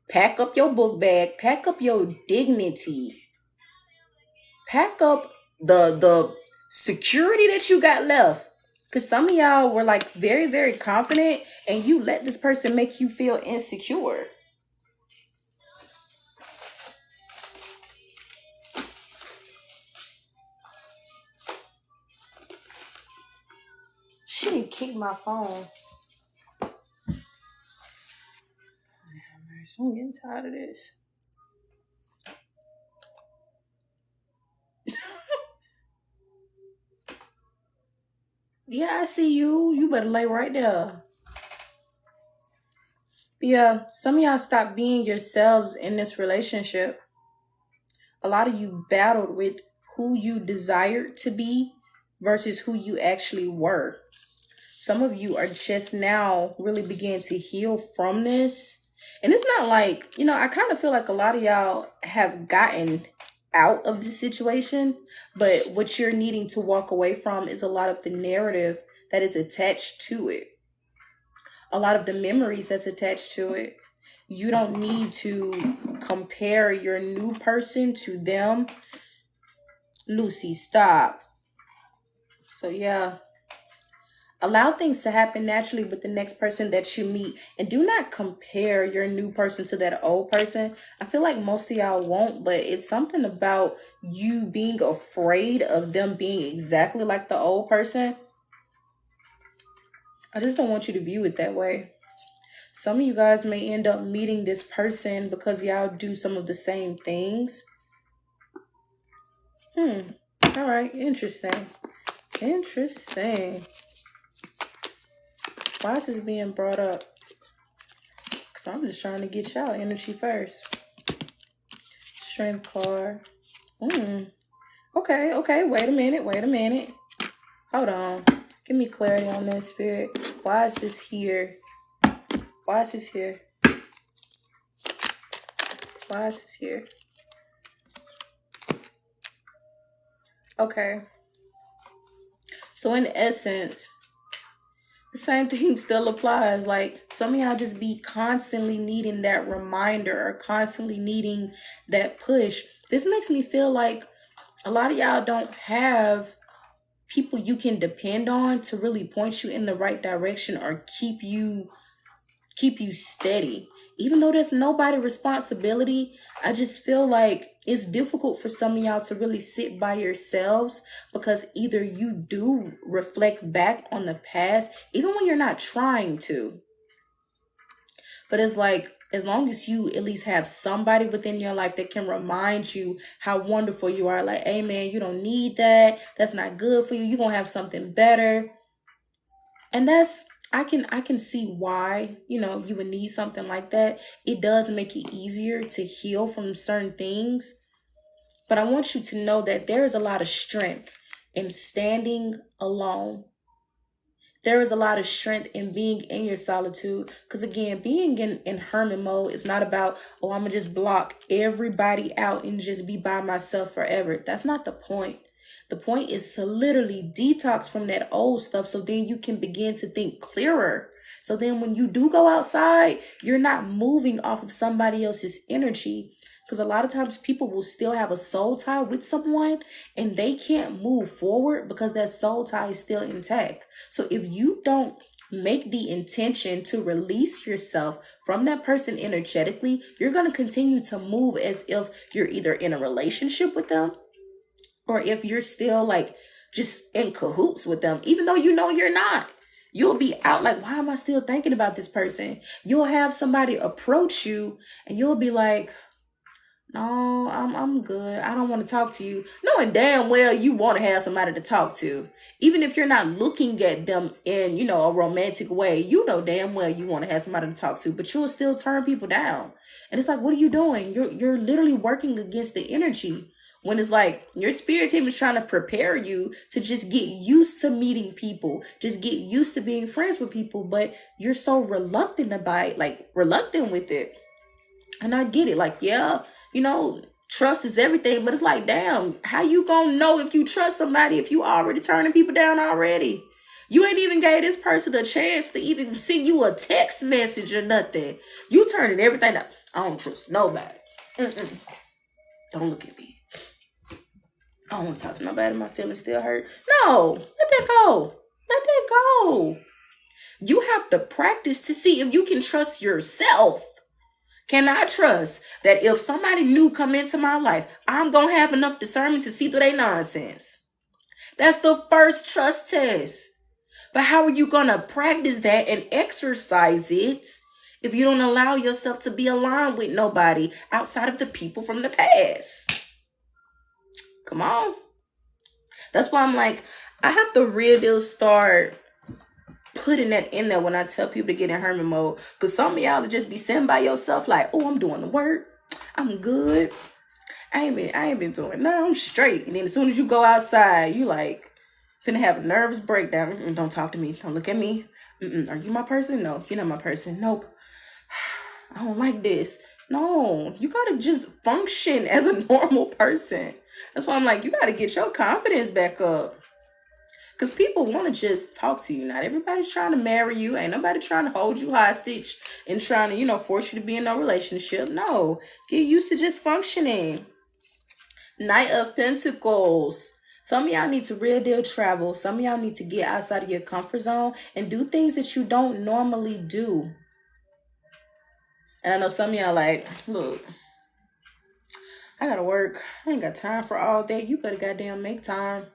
Pack up your book bag. Pack up your dignity. Pack up the security that you got left. Because some of y'all were like very, very confident and you let this person make you feel insecure. She didn't kick my phone. I'm getting tired of this. Yeah, I see you. You better lay right there. Yeah, some of y'all stop being yourselves in this relationship. A lot of you battled with who you desired to be versus who you actually were. Some of you are just now really beginning to heal from this. And it's not like, I kind of feel like a lot of y'all have gotten out of the situation, but what you're needing to walk away from is a lot of the narrative that is attached to it, a lot of the memories that's attached to it. You don't need to compare your new person to them. Lucy, stop. So yeah, allow things to happen naturally with the next person that you meet, and do not compare your new person to that old person. I feel like most of y'all won't, but it's something about you being afraid of them being exactly like the old person. I just don't want you to view it that way. Some of you guys may end up meeting this person because y'all do some of the same things. All right, interesting. Why is this being brought up? Because I'm just trying to get y'all energy first. Strength card. Okay. Wait a minute. Hold on. Give me clarity on that, Spirit. Why is this here? Why is this here? Okay. So in essence, the same thing still applies. Like, some of y'all just be constantly needing that reminder or constantly needing that push. This makes me feel like a lot of y'all don't have people you can depend on to really point you in the right direction or keep you steady. Even though there's nobody's responsibility, I just feel like it's difficult for some of y'all to really sit by yourselves, because either you do reflect back on the past, even when you're not trying to. But it's like, as long as you at least have somebody within your life that can remind you how wonderful you are, like, hey man, you don't need that. That's not good for you. You're going to have something better. And I can see why, you would need something like that. It does make it easier to heal from certain things. But I want you to know that there is a lot of strength in standing alone. There is a lot of strength in being in your solitude. Because again, being in hermit mode is not about, oh, I'm going to just block everybody out and just be by myself forever. That's not the point. The point is to literally detox from that old stuff, so then you can begin to think clearer. So then when you do go outside, you're not moving off of somebody else's energy. Because a lot of times people will still have a soul tie with someone and they can't move forward because that soul tie is still intact. So if you don't make the intention to release yourself from that person energetically, you're going to continue to move as if you're either in a relationship with them, or if you're still like just in cahoots with them, even though you're not. You'll be out like, why am I still thinking about this person? You'll have somebody approach you and you'll be like, no, I'm good. I don't want to talk to you. Knowing damn well you want to have somebody to talk to. Even if you're not looking at them in, a romantic way, damn well you want to have somebody to talk to, but you'll still turn people down. And it's like, what are you doing? You're literally working against the energy. When it's like your spirit team is trying to prepare you to just get used to meeting people, just get used to being friends with people, but you're so reluctant with it. And I get it. Like, yeah, trust is everything. But it's like, damn, how you gonna know if you trust somebody if you already turning people down already? You ain't even gave this person a chance to even send you a text message or nothing. You turning everything down. I don't trust nobody. Don't look at me. I don't want to talk to nobody. My feelings still hurt. No, let that go. Let that go. You have to practice to see if you can trust yourself. Can I trust that if somebody new come into my life, I'm going to have enough discernment to see through their nonsense? That's the first trust test. But how are you going to practice that and exercise it if you don't allow yourself to be aligned with nobody outside of the people from the past? Come on. That's why I'm like, I have to real deal start putting that in there when I tell people to get in hermit mode. Because some of y'all just be sitting by yourself like, oh, I'm doing the work. I'm good. I ain't been doing nothing. I'm straight. And then as soon as you go outside, you like finna have a nervous breakdown. Don't talk to me. Don't look at me. Are you my person? No, you're not my person. Nope. I don't like this. No, you gotta just function as a normal person. That's why I'm like, you gotta get your confidence back up. Because people want to just talk to you. Not everybody's trying to marry you. Ain't nobody trying to hold you hostage and trying to, force you to be in no relationship. No, get used to just functioning. Knight of Pentacles. Some of y'all need to real deal travel. Some of y'all need to get outside of your comfort zone and do things that you don't normally do. And I know some of y'all like, look, I gotta work. I ain't got time for all that. You better goddamn make time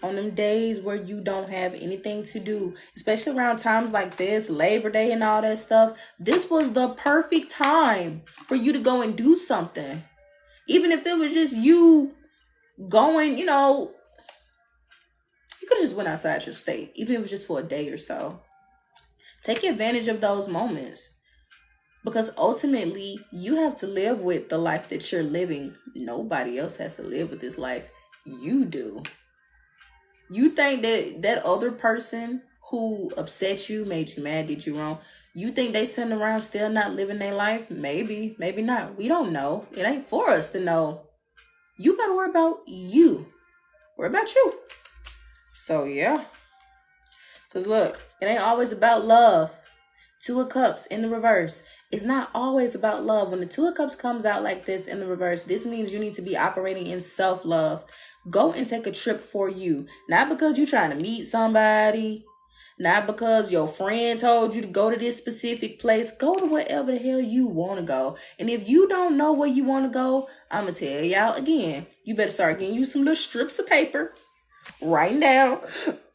on them days where you don't have anything to do, especially around times like this, Labor Day and all that stuff. This was the perfect time for you to go and do something. Even if it was just you going, you could have just went outside your state, even if it was just for a day or so. Take advantage of those moments. Because ultimately, you have to live with the life that you're living. Nobody else has to live with this life. You do. You think that other person who upset you, made you mad, did you wrong, you think they sitting around still not living their life? Maybe, maybe not. We don't know. It ain't for us to know. You got to worry about you. Worry about you. So, yeah. Because look, it ain't always about love. Two of Cups in the reverse. It's not always about love. When the Two of Cups comes out like this in the reverse, this means you need to be operating in self-love. Go and take a trip for you. Not because you're trying to meet somebody. Not because your friend told you to go to this specific place. Go to wherever the hell you want to go. And if you don't know where you want to go, I'm going to tell y'all again. You better start getting you some little strips of paper. Writing down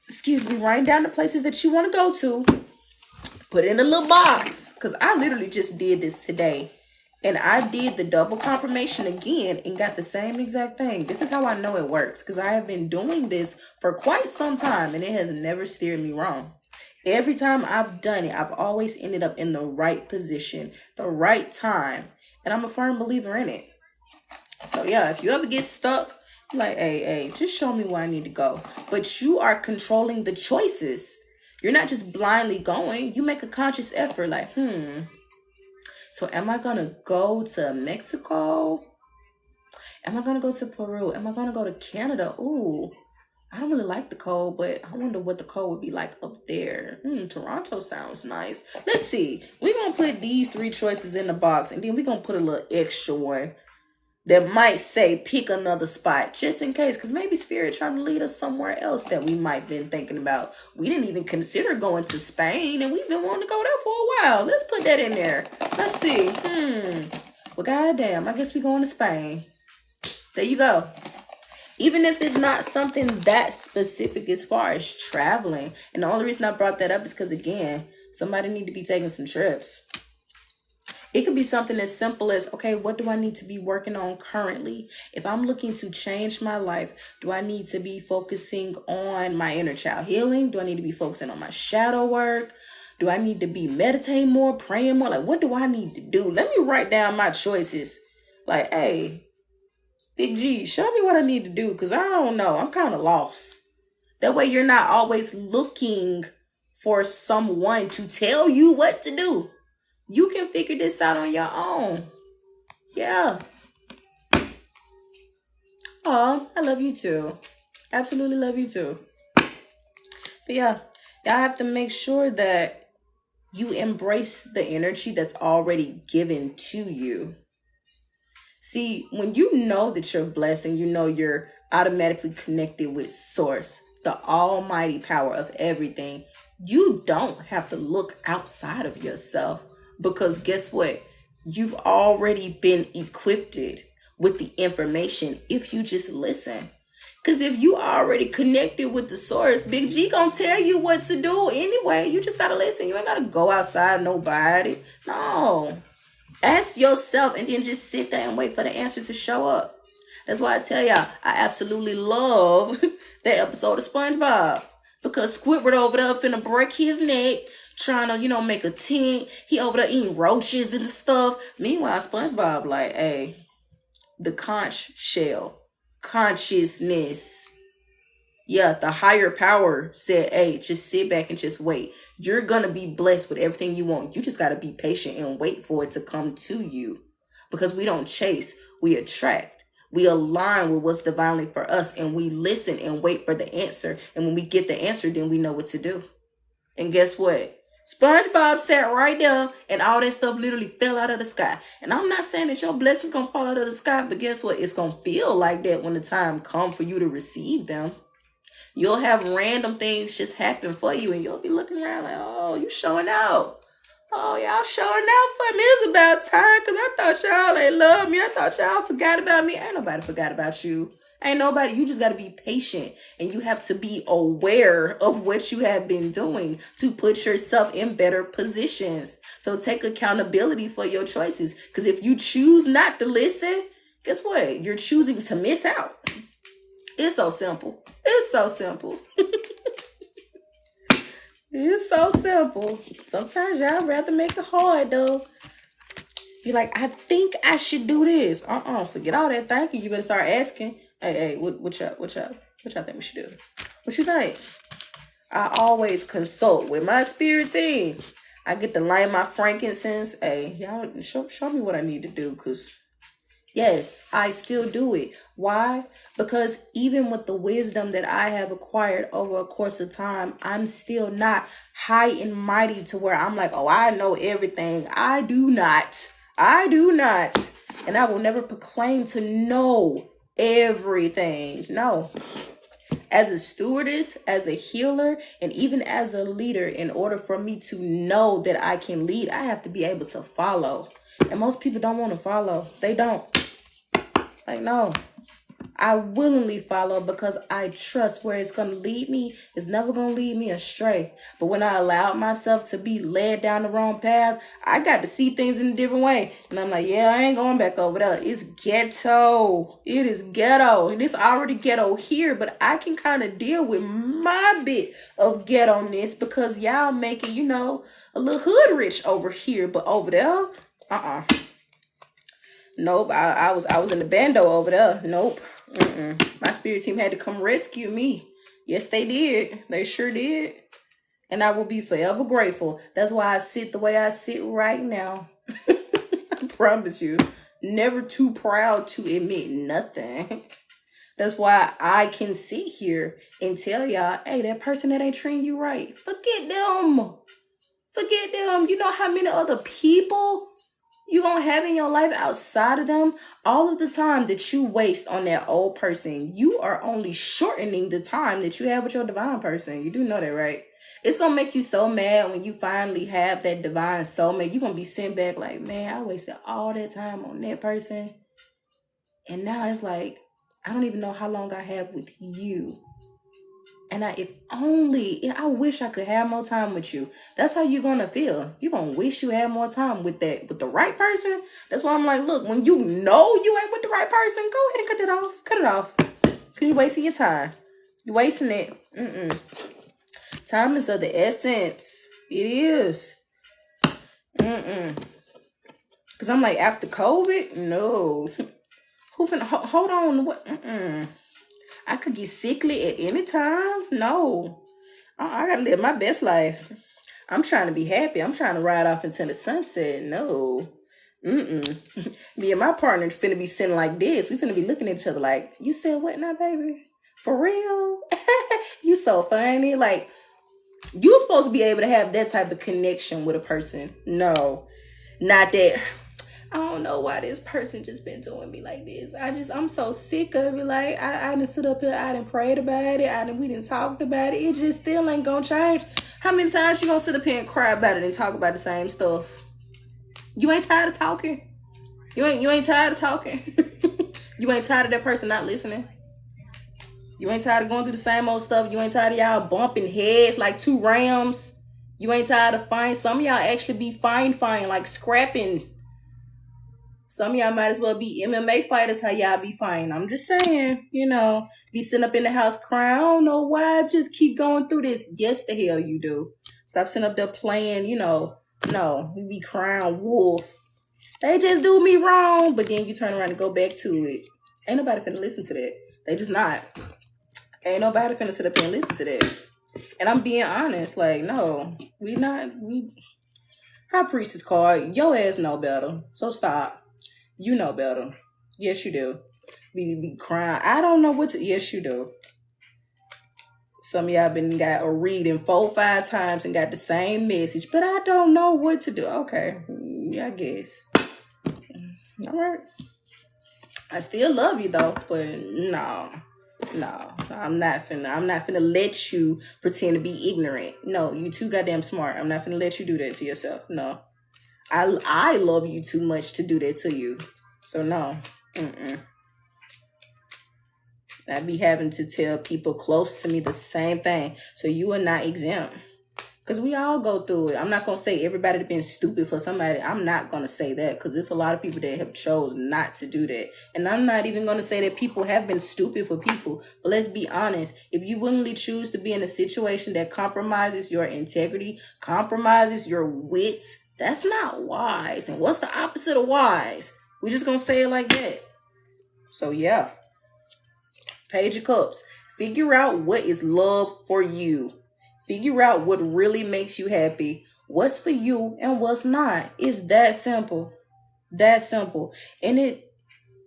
the places that you want to go to. Put it in a little box. Because I literally just did this today. And I did the double confirmation again and got the same exact thing. This is how I know it works. Because I have been doing this for quite some time. And it has never steered me wrong. Every time I've done it, I've always ended up in the right position. The right time. And I'm a firm believer in it. So yeah, if you ever get stuck, you're like, hey, just show me where I need to go. But you are controlling the choices. You're not just blindly going. You make a conscious effort like, so am I going to go to Mexico? Am I going to go to Peru? Am I going to go to Canada? Ooh, I don't really like the cold, but I wonder what the cold would be like up there. Toronto sounds nice. Let's see. We're going to put these 3 choices in the box, and then we're going to put a little extra one that might say pick another spot just in case, because maybe Spirit trying to lead us somewhere else that we might been thinking about. We didn't even consider going to Spain, and we've been wanting to go there for a while. Let's put that in there. Let's see. Well, goddamn, I guess we going to Spain. There you go. Even if it's not something that specific as far as traveling. And the only reason I brought that up is because, again, somebody need to be taking some trips. It could be something as simple as, okay, what do I need to be working on currently? If I'm looking to change my life, do I need to be focusing on my inner child healing? Do I need to be focusing on my shadow work? Do I need to be meditating more, praying more? Like, what do I need to do? Let me write down my choices. Like, hey, Big G, show me what I need to do, because I don't know. I'm kind of lost. That way you're not always looking for someone to tell you what to do. You can figure this out on your own. Yeah. Oh, I love you too. Absolutely love you too. But yeah, y'all have to make sure that you embrace the energy that's already given to you. See, when you know that you're blessed and you know you're automatically connected with Source, the almighty power of everything, you don't have to look outside of yourself because guess what? You've already been equipped with the information if you just listen. Because if you already connected with the Source, Big G gonna tell you what to do anyway. You just gotta listen. You ain't gotta go outside nobody. No. Ask yourself and then just sit there and wait for the answer to show up. That's why I tell y'all, I absolutely love that episode of SpongeBob. Because Squidward over there finna break his neck, trying to, make a tent. He over there eating roaches and stuff. Meanwhile, SpongeBob like, hey, the conch shell, consciousness. Yeah, the higher power said, hey, just sit back and just wait. You're going to be blessed with everything you want. You just got to be patient and wait for it to come to you. Because we don't chase, we attract. We align with what's divinely for us and we listen and wait for the answer. And when we get the answer, then we know what to do. And guess what? SpongeBob sat right there and all that stuff literally fell out of the sky. And I'm not saying that your blessings going to fall out of the sky, but guess what? It's going to feel like that when the time comes for you to receive them. You'll have random things just happen for you and you'll be looking around like, oh, you showing out. Oh, y'all showing out for me. It's about time because I thought y'all ain't love me. I thought y'all forgot about me. Ain't nobody forgot about you. Ain't nobody. You just got to be patient and you have to be aware of what you have been doing to put yourself in better positions. So take accountability for your choices because if you choose not to listen, guess what? You're choosing to miss out. It's so simple. It's so simple. It's so simple. Sometimes y'all rather make it hard though. You're like, I think I should do this. Forget all that thinking. You better start asking. Hey, what y'all think we should do? What you think? I always consult with my spirit team. I get to light my frankincense. Hey, y'all show me what I need to do because yes, I still do it. Why? Because even with the wisdom that I have acquired over a course of time, I'm still not high and mighty to where I'm like, oh, I know everything. I do not. And I will never proclaim to know everything. No. As a stewardess, as a healer, and even as a leader, in order for me to know that I can lead, I have to be able to follow. And most people don't want to follow. They don't. Like, no. I willingly follow because I trust where it's going to lead me. It's never going to lead me astray. But when I allowed myself to be led down the wrong path, I got to see things in a different way. And I'm like, yeah, I ain't going back over there. It's ghetto. It is ghetto. And it's already ghetto here, but I can kind of deal with my bit of ghetto-ness because y'all make it, a little hood rich over here. But over there, nope, I was in the bando over there. Nope. My spirit team had to come rescue me. Yes, they did. They sure did. And I will be forever grateful. That's why I sit the way I sit right now. I promise you. Never too proud to admit nothing. That's why I can sit here and tell y'all, hey, that person that ain't treating you right, forget them. Forget them. You know how many other people you gonna have in your life outside of them? All of the time that you waste on that old person, you are only shortening the time that you have with your divine person. You do know that, right? It's gonna make you so mad when you finally have that divine soulmate. You're gonna be sent back like, man, I wasted all that time on that person. And now it's like, I don't even know how long I have with you. And I wish I could have more time with you. That's how you're going to feel. You're going to wish you had more time with the right person. That's why I'm like, look, when you know you ain't with the right person, go ahead and cut it off. Cut it off. Because you're wasting your time. You're wasting it. Time is of the essence. It is. Because I'm like, after COVID, no. Hold on. What? I could get sickly at any time. No. I gotta live my best life. I'm trying to be happy. I'm trying to ride off into the sunset. No. Me and my partner finna be sitting like this. We finna be looking at each other like, you said what now, baby? For real? You so funny. Like, you supposed to be able to have that type of connection with a person. No, not that. I don't know why this person just been doing me like this. I'm so sick of it. Like, I done sit up here, I done prayed about it, we done talked about it. It just still ain't gonna change. How many times you gonna sit up here and cry about it and talk about the same stuff? You ain't tired of talking? You ain't tired of talking? You ain't tired of that person not listening? You ain't tired of going through the same old stuff? You ain't tired of y'all bumping heads like two rams? You ain't tired of fighting? Some of y'all actually be fighting, like scrapping. Some of y'all might as well be MMA fighters, how y'all be fighting. I'm just saying, be sitting up in the house crying. I don't know why I just keep going through this. Yes, the hell you do. Stop sitting up there playing, no, you be crying wolf. They just do me wrong, but then you turn around and go back to it. Ain't nobody finna listen to that. They just not. Ain't nobody finna sit up and listen to that. And I'm being honest, like, no, our priest is called. Your ass know better. So stop. You know better. Yes, you do. Be crying. I don't know what to. Yes, you do. Some of y'all got a reading 4-5 times and got the same message, but I don't know what to do. Okay, I guess. All right. I still love you though, but no, I'm not finna let you pretend to be ignorant. No, you too goddamn smart. I'm not finna let you do that to yourself. No, I love you too much to do that to you. So no, I be having to tell people close to me the same thing. So you are not exempt. Because we all go through it. I'm not going to say everybody been stupid for somebody. I'm not going to say that because there's a lot of people that have chose not to do that. And I'm not even going to say that people have been stupid for people. But let's be honest. If you willingly choose to be in a situation that compromises your integrity, compromises your wits, that's not wise. And what's the opposite of wise? We're just going to say it like that. So yeah. Page of Cups. Figure out what is love for you. Figure out what really makes you happy. What's for you and what's not. It's that simple. That simple. And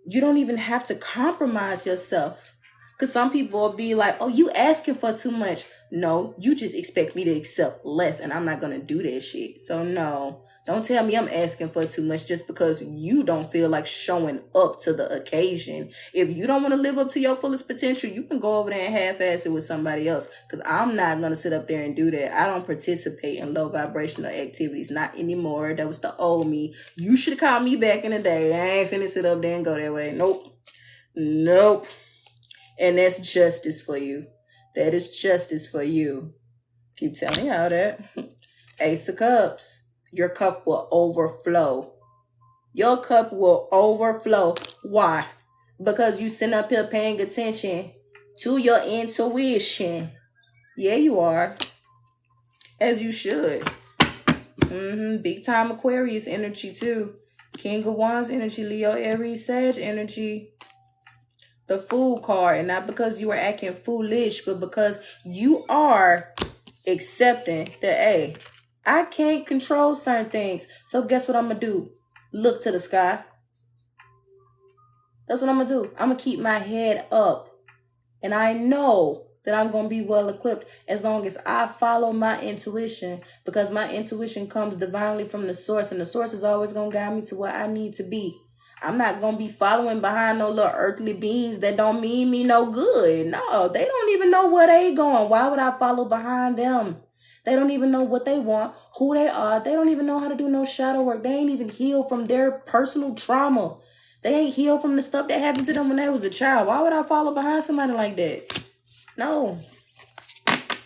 you don't even have to compromise yourself. Because some people will be like, oh, you asking for too much. No, you just expect me to accept less and I'm not going to do that shit. So no, don't tell me I'm asking for too much just because you don't feel like showing up to the occasion. If you don't want to live up to your fullest potential, you can go over there and half-ass it with somebody else because I'm not going to sit up there and do that. I don't participate in low vibrational activities. Not anymore. That was the old me. You should have called me back in the day. I ain't finna sit up there and go that way. Nope. And that's justice for you. That is justice for you. Keep telling y'all that. Ace of Cups. Your cup will overflow. Your cup will overflow. Why? Because you sit up here paying attention to your intuition. Yeah, you are. As you should. Big time Aquarius energy too. King of Wands energy. Leo, Aries, Sag energy. The Fool card, and not because you are acting foolish, but because you are accepting that, hey, I can't control certain things. So guess what I'm going to do? Look to the sky. That's what I'm going to do. I'm going to keep my head up. And I know that I'm going to be well equipped as long as I follow my intuition, because my intuition comes divinely from the source, and the source is always going to guide me to where I need to be. I'm not going to be following behind no little earthly beings that don't mean me no good. No, they don't even know where they going. Why would I follow behind them? They don't even know what they want, who they are. They don't even know how to do no shadow work. They ain't even healed from their personal trauma. They ain't healed from the stuff that happened to them when they was a child. Why would I follow behind somebody like that? No.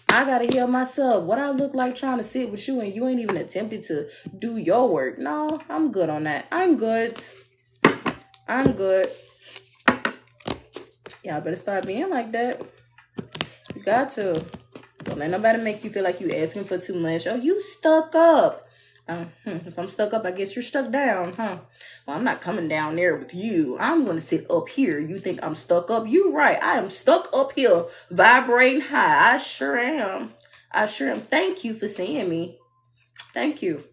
I got to heal myself. What I look like trying to sit with you and you ain't even attempted to do your work. No, I'm good on that. I'm good. Y'all better start being like that. You got to. Don't let nobody make you feel like you asking for too much. Oh, you stuck up. If I'm stuck up, I guess you're stuck down, huh? Well, I'm not coming down there with you. I'm going to sit up here. You think I'm stuck up? You right. I am stuck up here, vibrating high. I sure am. Thank you for seeing me. Thank you.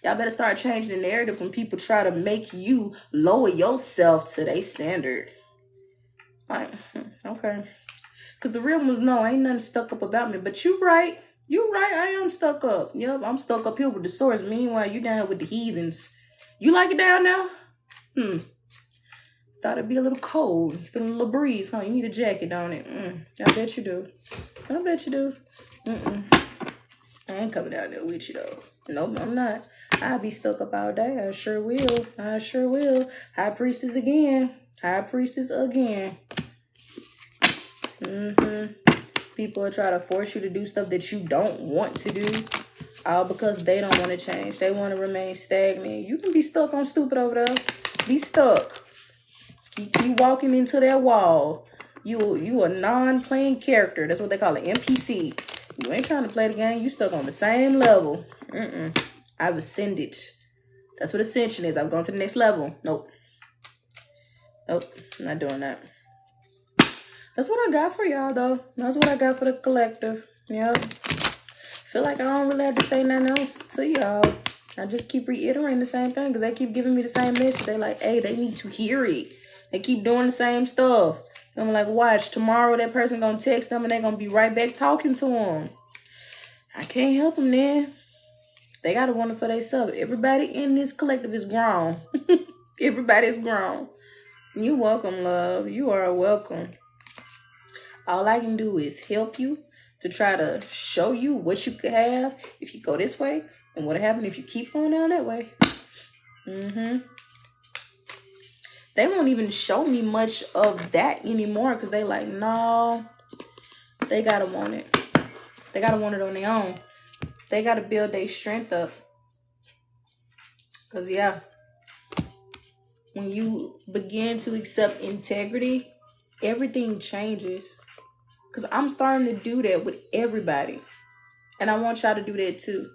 Y'all better start changing the narrative when people try to make you lower yourself to their standard. Like, okay. Because the real ones know ain't nothing stuck up about me. But you right. You right. I am stuck up. Yep, I'm stuck up here with the source. Meanwhile, you down here with the heathens. You like it down now? Thought it'd be a little cold. Feeling a little breeze, huh? You need a jacket, don't it? I bet you do. I bet you do. I ain't coming down there with you, though. Nope, I'm not. I'll be stuck up all day. I sure will. I sure will. High priestess again. High priestess again. People will try to force you to do stuff that you don't want to do. All because they don't want to change. They want to remain stagnant. You can be stuck on stupid over there. Be stuck. Keep walking into that wall. You a non-playing character. That's what they call an NPC. You ain't trying to play the game. You stuck on the same level. I've ascended. That's what ascension is. I've gone to the next level. Nope, not doing that. That's what I got for y'all, though. That's what I got for the collective. Yep. Feel like I don't really have to say nothing else to y'all. I just keep reiterating the same thing because they keep giving me the same message. They like, hey, they need to hear it. They keep doing the same stuff. I'm like, watch, tomorrow that person gonna text them and they gonna be right back talking to them. I can't help them, man. They gotta want it for themselves. Everybody in this collective is grown. Everybody's grown. You're welcome, love. You are welcome. All I can do is help you to try to show you what you could have if you go this way and what'll happen if you keep going down that way. They won't even show me much of that anymore because they like, no, they gotta want it. They gotta want it on their own. They gotta build their strength up. Because, yeah, when you begin to accept integrity, everything changes. Because I'm starting to do that with everybody. And I want y'all to do that too.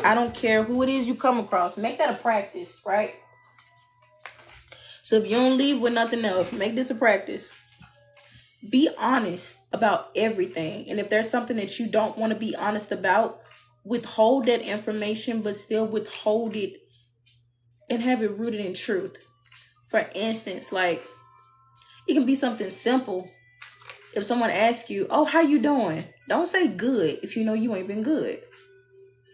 I don't care who it is you come across. Make that a practice, right? So if you don't leave with nothing else, make this a practice. Be honest about everything. And if there's something that you don't want to be honest about, withhold that information, but still withhold it and have it rooted in truth. For instance, like, it can be something simple. If someone asks you, oh, how you doing? Don't say good if you know you ain't been good.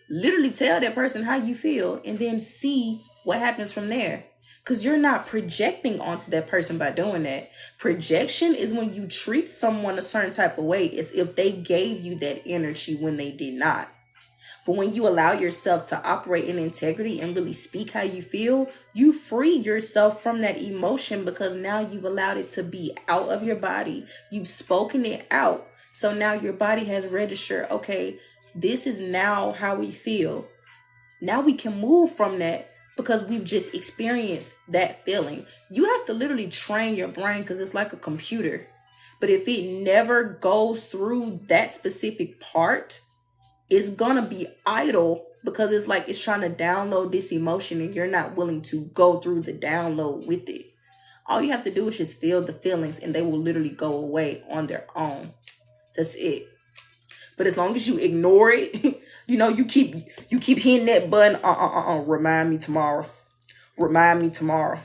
Literally tell that person how you feel and then see what happens from there. Because you're not projecting onto that person by doing that. Projection is when you treat someone a certain type of way as if they gave you that energy when they did not. But when you allow yourself to operate in integrity and really speak how you feel, you free yourself from that emotion because now you've allowed it to be out of your body. You've spoken it out. So now your body has registered, okay, this is now how we feel. Now we can move from that because we've just experienced that feeling. You have to literally train your brain because it's like a computer. But if it never goes through that specific part, it's gonna be idle because it's like it's trying to download this emotion and you're not willing to go through the download with it. All you have to do is just feel the feelings and they will literally go away on their own. That's it. But as long as you ignore it, you keep hitting that button. Remind me tomorrow. Remind me tomorrow.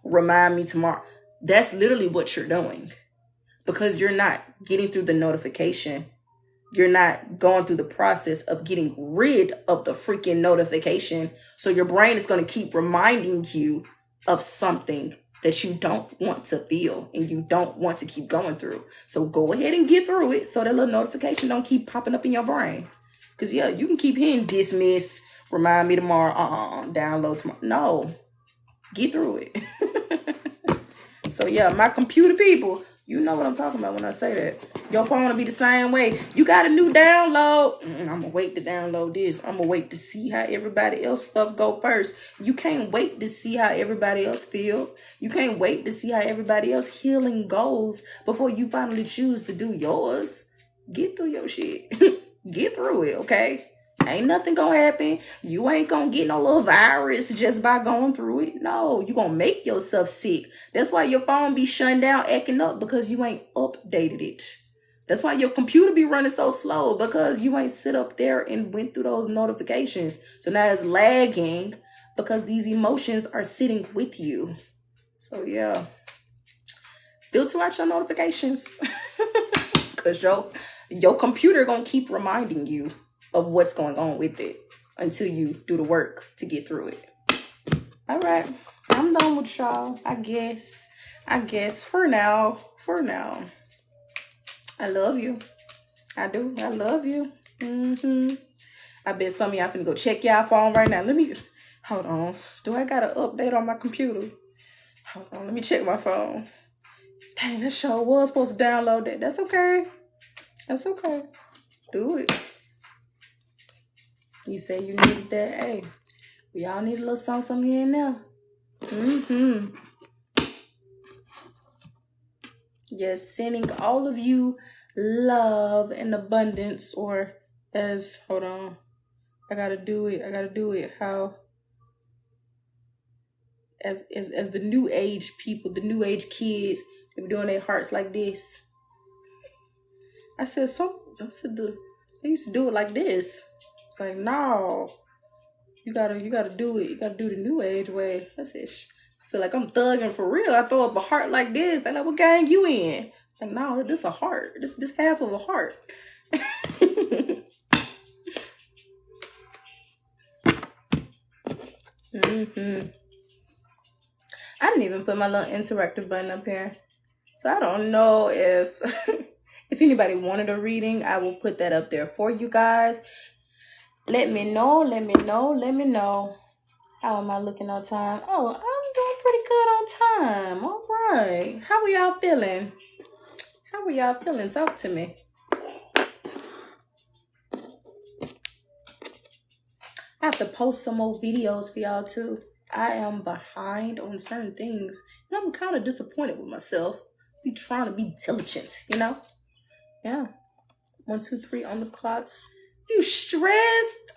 Remind me tomorrow. That's literally what you're doing because you're not getting through the notification. You're not going through the process of getting rid of the freaking notification. So your brain is going to keep reminding you of something that you don't want to feel and you don't want to keep going through. So go ahead and get through it so that little notification don't keep popping up in your brain. Because, yeah, you can keep hitting dismiss, remind me tomorrow, download tomorrow. No, get through it. So, yeah, my computer people, you know what I'm talking about when I say that. Your phone will be the same way. You got a new download. I'm going to wait to download this. I'm going to wait to see how everybody else stuff go first. You can't wait to see how everybody else feel. You can't wait to see how everybody else healing goes before you finally choose to do yours. Get through your shit. Get through it, okay? Ain't nothing gonna happen. You ain't gonna get no little virus just by going through it. No, you gonna make yourself sick. That's why your phone be shutting down, acting up, because you ain't updated it. That's why your computer be running so slow, because you ain't sit up there and went through those notifications. So now it's lagging because these emotions are sitting with you. So yeah, filter out your notifications because your computer gonna keep reminding you of what's going on with it until you do the work to get through it. All right, I'm done with y'all. I guess for now. I love you. I do. I love you. I bet some of y'all finna go check y'all phone right now. Hold on. Do I got an update on my computer? Hold on. Let me check my phone. Dang, that show was supposed to download that. That's okay. That's okay. Do it. You say you needed that. Hey, we all need a little something here and there. Yes, sending all of you love and abundance, or as, hold on, I gotta do it how, as the new age people, the new age kids, they be doing their hearts like this. I said they used to do it like this. It's like, no, you gotta do it. You gotta do the new age way. I said, I feel like I'm thugging for real. I throw up a heart like this. They're like, what gang you in? Like, no, this a heart. This half of a heart. I didn't even put my little interactive button up here. So I don't know if if anybody wanted a reading, I will put that up there for you guys. Let me know. How am I looking on time? Oh, I'm doing pretty good on time. All right. How are y'all feeling? Talk to me. I have to post some more videos for y'all too. I am behind on certain things, and I'm kind of disappointed with myself. Be trying to be diligent, Yeah. 1, 2, 3 on the clock. You stressed?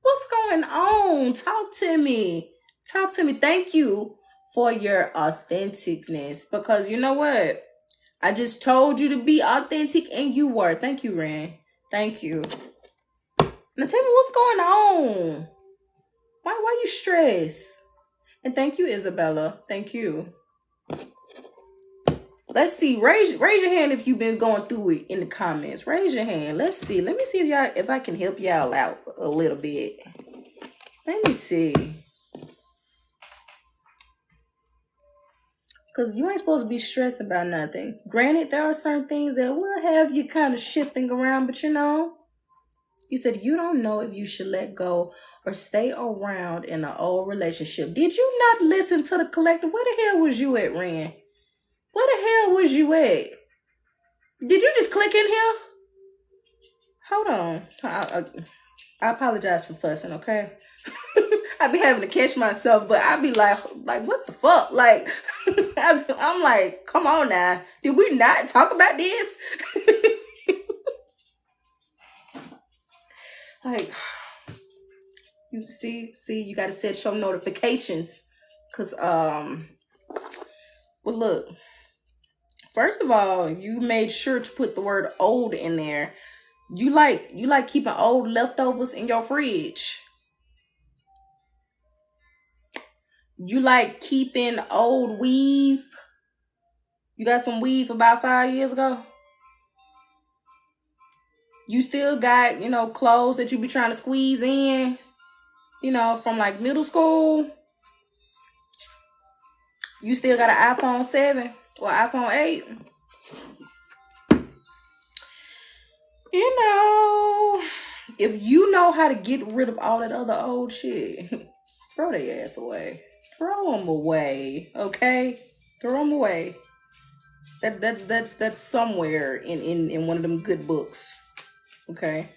What's going on? Talk to me. Thank you for your authenticness, because you know what? I just told you to be authentic and you were. Thank you, Ren. Thank you. Now tell me what's going on. Why you stressed? And thank you, Isabella. Thank you. Let's see. Raise your hand if you've been going through it in the comments. Raise your hand. Let's see. Let me see if I can help y'all out a little bit. Let me see. Because you ain't supposed to be stressed about nothing. Granted, there are certain things that will have you kind of shifting around, but you said you don't know if you should let go or stay around in an old relationship. Did you not listen to the collective? Where the hell was you at, Ren? Where the hell was you at? Did you just click in here? Hold on. I apologize for fussing, okay? I be having to catch myself, but I be like, what the fuck? Like, I'm like, come on now. Did we not talk about this? Like, you see, you got to set your notifications. Because, well, look. First of all, you made sure to put the word old in there. You like keeping old leftovers in your fridge. You like keeping old weave. You got some weave about 5 years ago. You still got, clothes that you be trying to squeeze in, from like middle school. You still got an iPhone 7 or iPhone 8. If you know how to get rid of all that other old shit, throw their ass away. Throw them away, okay? Throw them away. That's somewhere in one of them good books, okay?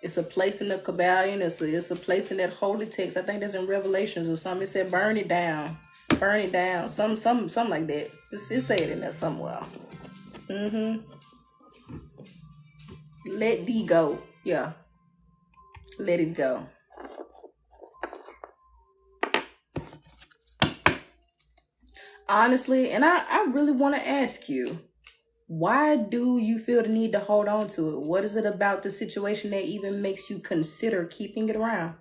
It's a place in the Kabbalion. It's a place in that holy text. I think that's in Revelations or something. It said, burn it down. Burn it down. Something like that. It said in there somewhere. Let thee go. Yeah. Let it go. Honestly, and I really want to ask you, Why do you feel the need to hold on to it? What is it about the situation that even makes you consider keeping it around?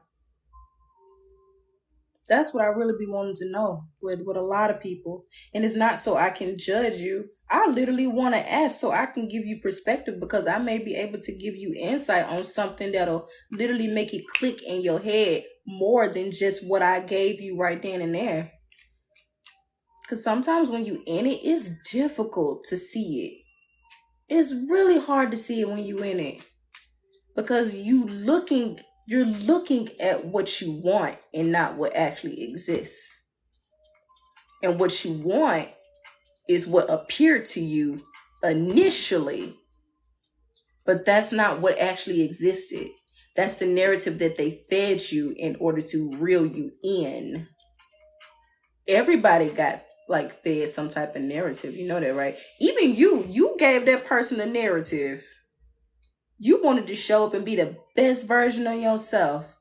That's what I really be wanting to know with a lot of people. And it's not so I can judge you. I literally want to ask so I can give you perspective, because I may be able to give you insight on something that'll literally make it click in your head more than just what I gave you right then and there. Because sometimes when you in it, it's difficult to see it. It's really hard to see it when you in it, because you're looking at what you want and not what actually exists. And what you want is what appeared to you initially, but that's not what actually existed. That's the narrative that they fed you in order to reel you in. Everybody got like fed some type of narrative. You know that, right? Even you gave that person a narrative. You wanted to show up and be the best version of yourself.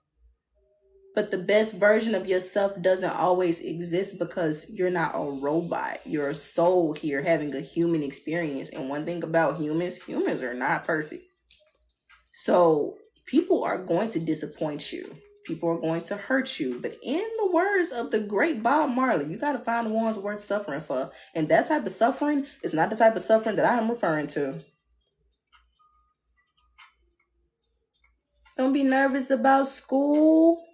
But the best version of yourself doesn't always exist, because you're not a robot. You're a soul here having a human experience. And one thing about humans are not perfect. So people are going to disappoint you. People are going to hurt you. But in the words of the great Bob Marley, you got to find the ones worth suffering for. And that type of suffering is not the type of suffering that I am referring to. Don't be nervous about school.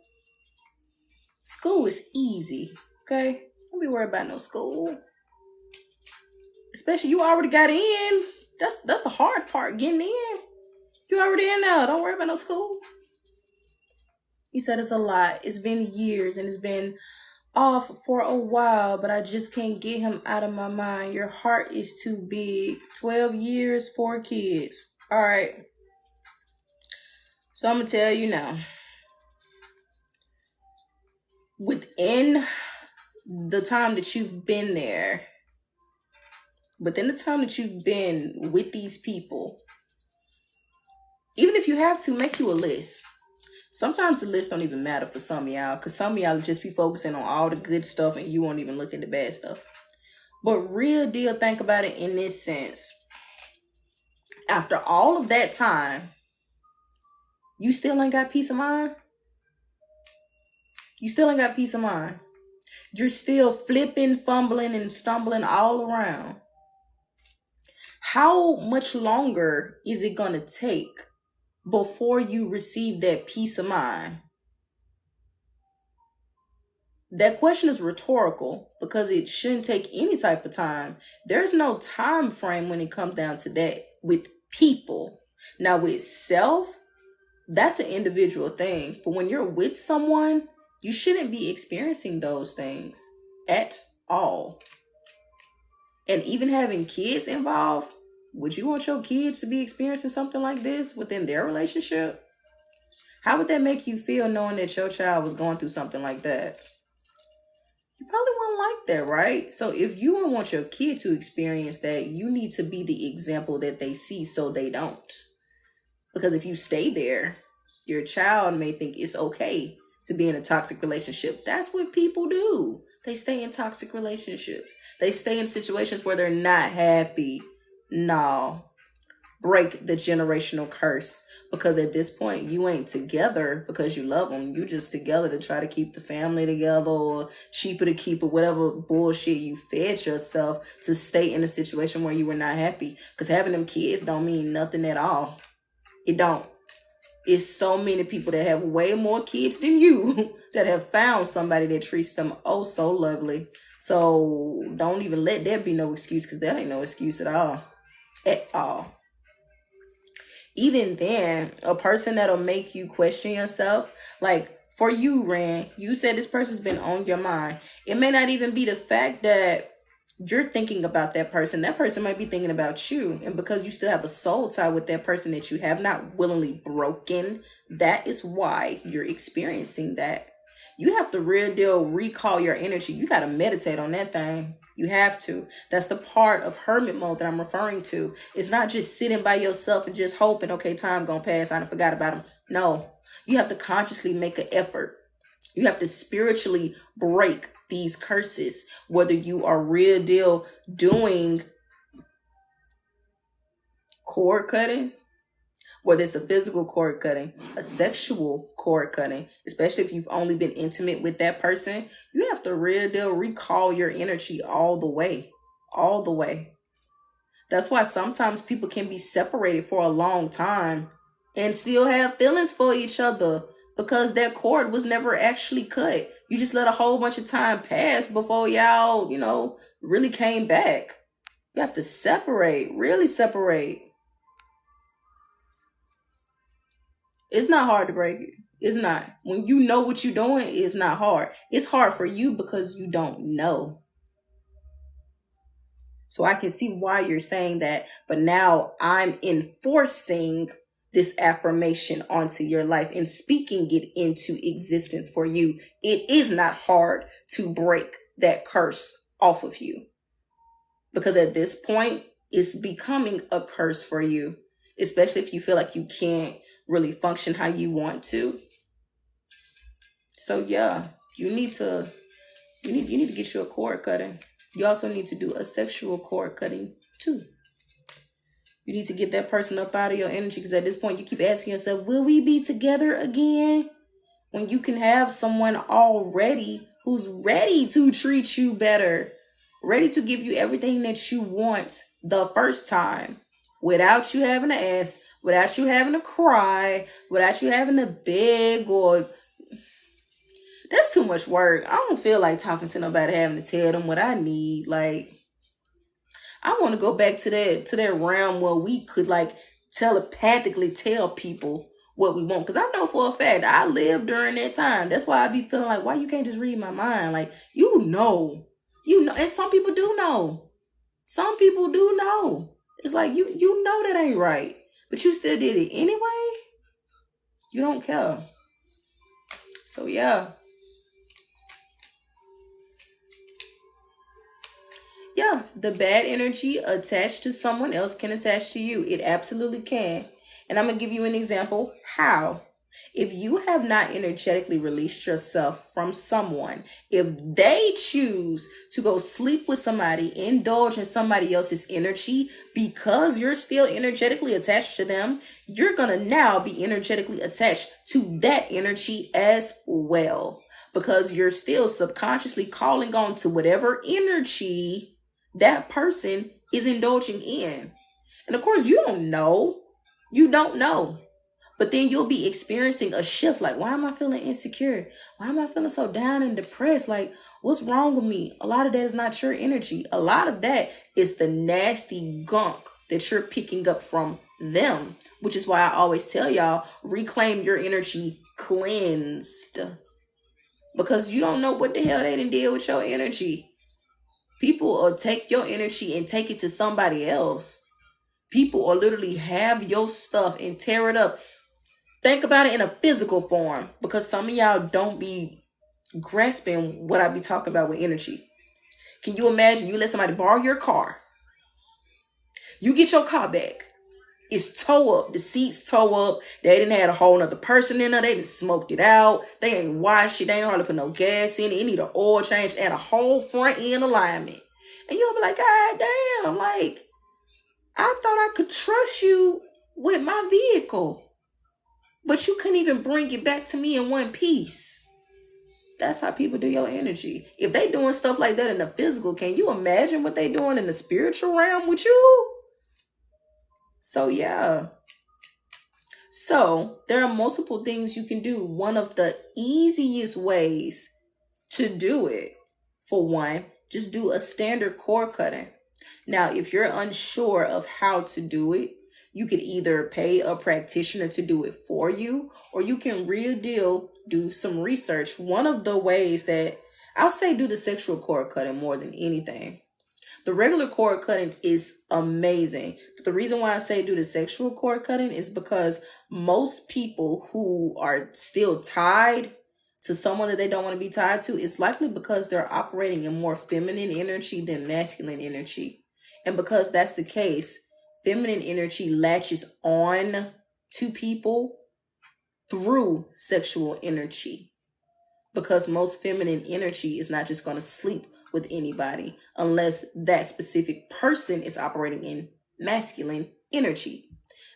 School is easy, okay? Don't be worried about no school. Especially you already got in. That's the hard part, getting in. You already in now. Don't worry about no school. You said it's a lot. It's been years and it's been off for a while, but I just can't get him out of my mind. Your heart is too big. 12 years, 4 kids. All right. So I'm going to tell you now. Within the time that you've been there, within the time that you've been with these people, even if you have to, make you a list. Sometimes the list don't even matter for some of y'all, because some of y'all just be focusing on all the good stuff and you won't even look at the bad stuff. But real deal, think about it in this sense. After all of that time, you still ain't got peace of mind? You still ain't got peace of mind. You're still flipping, fumbling, and stumbling all around. How much longer is it going to take before you receive that peace of mind? That question is rhetorical, because it shouldn't take any type of time. There's no time frame when it comes down to that with people. Now with self, that's an individual thing. But when you're with someone, you shouldn't be experiencing those things at all. And even having kids involved, would you want your kids to be experiencing something like this within their relationship? How would that make you feel, knowing that your child was going through something like that? You probably wouldn't like that, right? So if you don't want your kid to experience that, you need to be the example that they see so they don't. Because if you stay there, your child may think it's okay to be in a toxic relationship. That's what people do. They stay in toxic relationships. They stay in situations where they're not happy. No. Break the generational curse, because at this point you ain't together because you love them. You just together to try to keep the family together, or cheaper to keep, or whatever bullshit you fed yourself to stay in a situation where you were not happy. Because having them kids don't mean nothing at all. It don't. It's so many people that have way more kids than you that have found somebody that treats them oh so lovely. So don't even let that be no excuse, because that ain't no excuse at all. At all. Even then, a person that'll make you question yourself, like for you, Ren, you said this person's been on your mind. It may not even be the fact that you're thinking about that person. That person might be thinking about you. And because you still have a soul tie with that person that you have not willingly broken, that is why you're experiencing that. You have to real deal recall your energy. You got to meditate on that thing. You have to. That's the part of hermit mode that I'm referring to. It's not just sitting by yourself and just hoping, okay, time gonna pass, I done forgot about him. No, you have to consciously make an effort. You have to spiritually break these curses, whether you are real deal doing cord cuttings, whether it's a physical cord cutting, a sexual cord cutting, especially if you've only been intimate with that person, you have to real deal recall your energy all the way. All the way. That's why sometimes people can be separated for a long time and still have feelings for each other because that cord was never actually cut. You just let a whole bunch of time pass before y'all, really came back. You have to separate, really separate. It's not hard to break it. It's not. When you know what you're doing, it's not hard. It's hard for you because you don't know. So I can see why you're saying that. But now I'm enforcing this affirmation onto your life and speaking it into existence for you. It is not hard to break that curse off of you. Because at this point, it's becoming a curse for you. Especially if you feel like you can't really function how you want to. So yeah, you need to get you a cord cutting. You also need to do a sexual cord cutting too. You need to get that person up out of your energy, because at this point you keep asking yourself, will we be together again? When you can have someone already who's ready to treat you better, ready to give you everything that you want the first time, without you having to ask, without you having to cry, without you having to beg, or that's too much work. I don't feel like talking to nobody, having to tell them what I need. Like, I want to go back to that realm where we could like telepathically tell people what we want. Because I know for a fact I lived during that time. That's why I be feeling like, why you can't just read my mind? Like, you know, and some people do know. Some people do know. It's like you know that ain't right, but you still did it anyway. You don't care. So yeah. Yeah, the bad energy attached to someone else can attach to you. It absolutely can. And I'm going to give you an example how. If you have not energetically released yourself from someone, if they choose to go sleep with somebody, indulge in somebody else's energy because you're still energetically attached to them, you're going to now be energetically attached to that energy as well. Because you're still subconsciously calling on to whatever energy that person is indulging in. And of course, you don't know. You don't know. But then you'll be experiencing a shift. Like, why am I feeling insecure? Why am I feeling so down and depressed? Like, what's wrong with me? A lot of that is not your energy. A lot of that is the nasty gunk that you're picking up from them. Which is why I always tell y'all, reclaim your energy cleansed. Because you don't know what the hell they done did with your energy. People will take your energy and take it to somebody else. People will literally have your stuff and tear it up. Think about it in a physical form, because some of y'all don't be grasping what I be talking about with energy. Can you imagine you let somebody borrow your car? You get your car back. It's toe up. The seats toe up. They didn't have a whole nother person in there. They didn't smoked it out. They ain't washed it. They ain't hardly put no gas in it. It need an oil change and a whole front end alignment. And you'll be like, God damn, like, I thought I could trust you with my vehicle, but you couldn't even bring it back to me in one piece. That's how people do your energy. If they doing stuff like that in the physical, can you imagine what they doing in the spiritual realm with you? So yeah. So there are multiple things you can do. One of the easiest ways to do it, for one, just do a standard cord cutting. Now, if you're unsure of how to do it, you could either pay a practitioner to do it for you, or you can real deal do some research. One of the ways that I'll say, do the sexual cord cutting more than anything. The regular cord cutting is amazing. But the reason why I say do the sexual cord cutting is because most people who are still tied to someone that they don't want to be tied to, it's likely because they're operating in more feminine energy than masculine energy. And because that's the case, feminine energy latches on to people through sexual energy. Because most feminine energy is not just going to sleep with anybody unless that specific person is operating in masculine energy.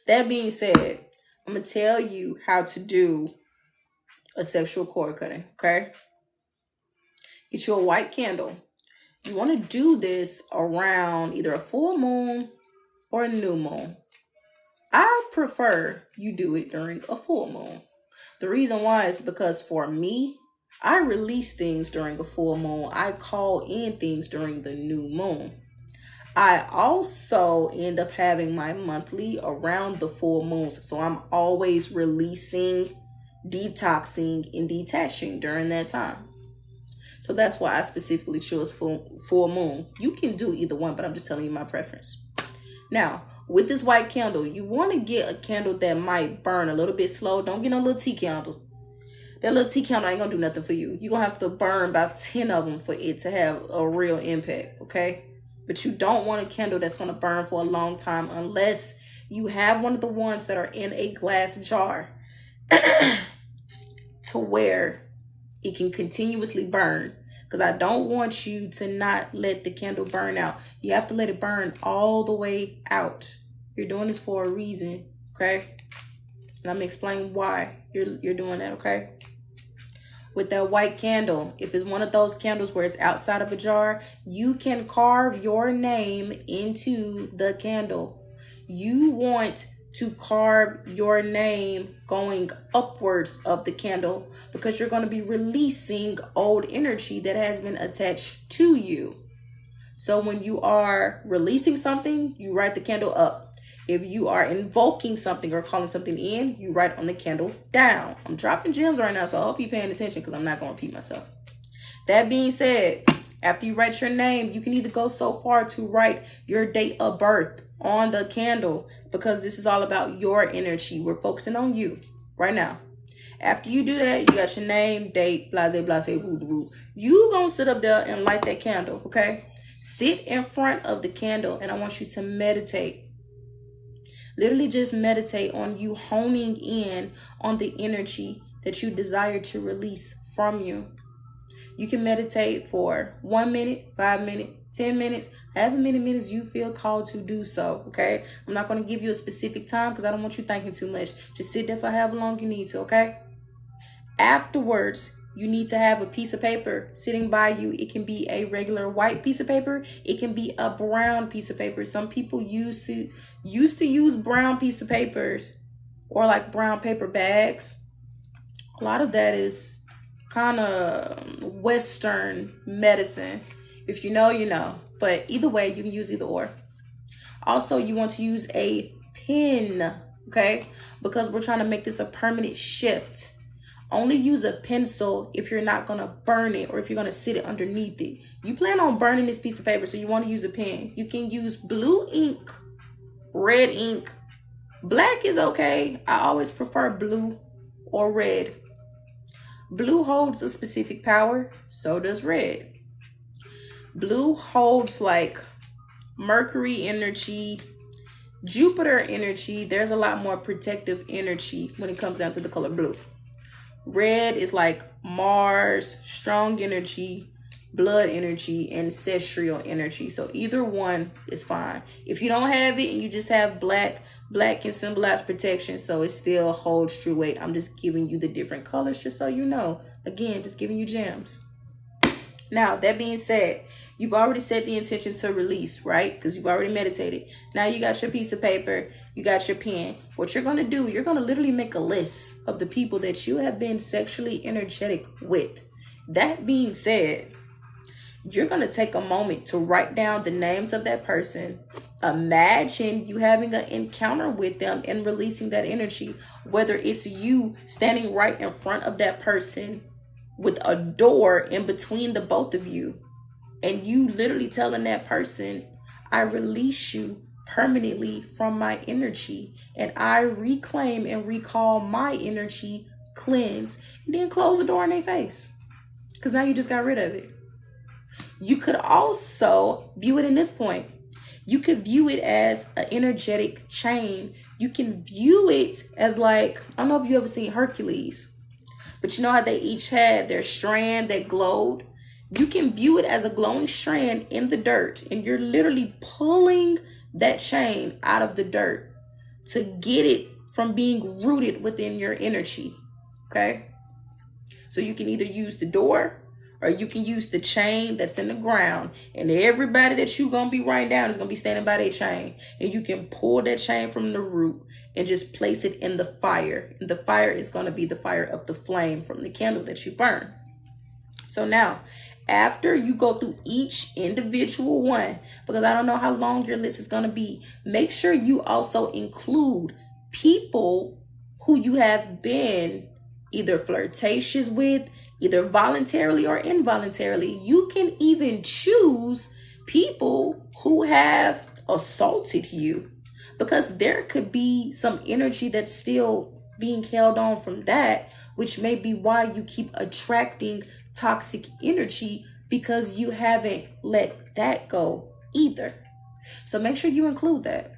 That being said, I'm going to tell you how to do a sexual cord cutting, okay? Get you a white candle. You want to do this around either a full moon or a new moon. I prefer you do it during a full moon. The reason why is because for me, I release things during a full moon. I call in things during the new moon. I also end up having my monthly around the full moons. So I'm always releasing, detoxing, and detaching during that time. So that's why I specifically chose full moon. You can do either one, but I'm just telling you my preference. Now, with this white candle, you want to get a candle that might burn a little bit slow. Don't get no little tea candle. That little tea candle ain't going to do nothing for you. You're going to have to burn about 10 of them for it to have a real impact, okay? But you don't want a candle that's going to burn for a long time unless you have one of the ones that are in a glass jar to where it can continuously burn. Because I don't want you to not let the candle burn out. You have to let it burn all the way out. You're doing this for a reason, okay? And I'm going to explain why you're doing that, okay? With that white candle, if it's one of those candles where it's outside of a jar, you can carve your name into the candle. You want to carve your name going upwards of the candle because you're going to be releasing old energy that has been attached to you. So when you are releasing something, you write the candle up. If you are invoking something or calling something in, you write on the candle down. I'm dropping gems right now, so I hope you're paying attention because I'm not going to repeat myself. That being said, after you write your name, you can either go so far to write your date of birth on the candle because this is all about your energy. We're focusing on you right now. After you do that, you got your name, date, blase, blase, woo, woo. You gonna sit up there and light that candle, okay? Sit in front of the candle and I want you to meditate. Literally just meditate on you honing in on the energy that you desire to release from you. You can meditate for 1 minute, 5 minutes, 10 minutes, however many minutes you feel called to do so, okay? I'm not going to give you a specific time because I don't want you thinking too much. Just sit there for however long you need to, okay? Afterwards, you need to have a piece of paper sitting by you. It can be a regular white piece of paper. It can be a brown piece of paper. Some people used to use brown piece of papers or like brown paper bags. A lot of that is kind of Western medicine. If you know, you know. But either way, you can use either or. Also, you want to use a pen, okay? Because we're trying to make this a permanent shift. Only use a pencil if you're not going to burn it or if you're going to sit it underneath it. You plan on burning this piece of paper, so you want to use a pen. You can use blue ink, red ink. Black is okay. I always prefer blue or red. Blue holds a specific power, so does red. Blue holds like Mercury energy, Jupiter energy. There's a lot more protective energy when it comes down to the color blue. Red is like Mars, strong energy, blood energy, ancestral energy. So either one is fine. If you don't have it and you just have black, black can symbolize protection. So it still holds true weight. I'm just giving you the different colors just so you know. Again, just giving you gems. Now, that being said, you've already set the intention to release, right? Because you've already meditated. Now you got your piece of paper, you got your pen. What you're going to do, you're going to literally make a list of the people that you have been sexually energetic with. That being said, you're going to take a moment to write down the names of that person. Imagine you having an encounter with them and releasing that energy, whether it's you standing right in front of that person with a door in between the both of you, and you literally telling that person, I release you permanently from my energy, and I reclaim and recall my energy cleanse, and then close the door in their face, because now you just got rid of it. You could also view it in this point. You could view it as an energetic chain. You can view it as like, I don't know if you ever seen Hercules, but you know how they each had their strand that glowed? You can view it as a glowing strand in the dirt, and you're literally pulling that chain out of the dirt to get it from being rooted within your energy. Okay? So you can either use the door or you can use the chain that's in the ground, and everybody that you're going to be writing down is going to be standing by their chain, and you can pull that chain from the root and just place it in the fire, and the fire is going to be the fire of the flame from the candle that you burn. So now, after you go through each individual one, because I don't know how long your list is going to be, make sure you also include people who you have been either flirtatious with, either voluntarily or involuntarily. You can even choose people who have assaulted you, because there could be some energy that's still being held on from that, which may be why you keep attracting toxic energy, because you haven't let that go either. So make sure you include that.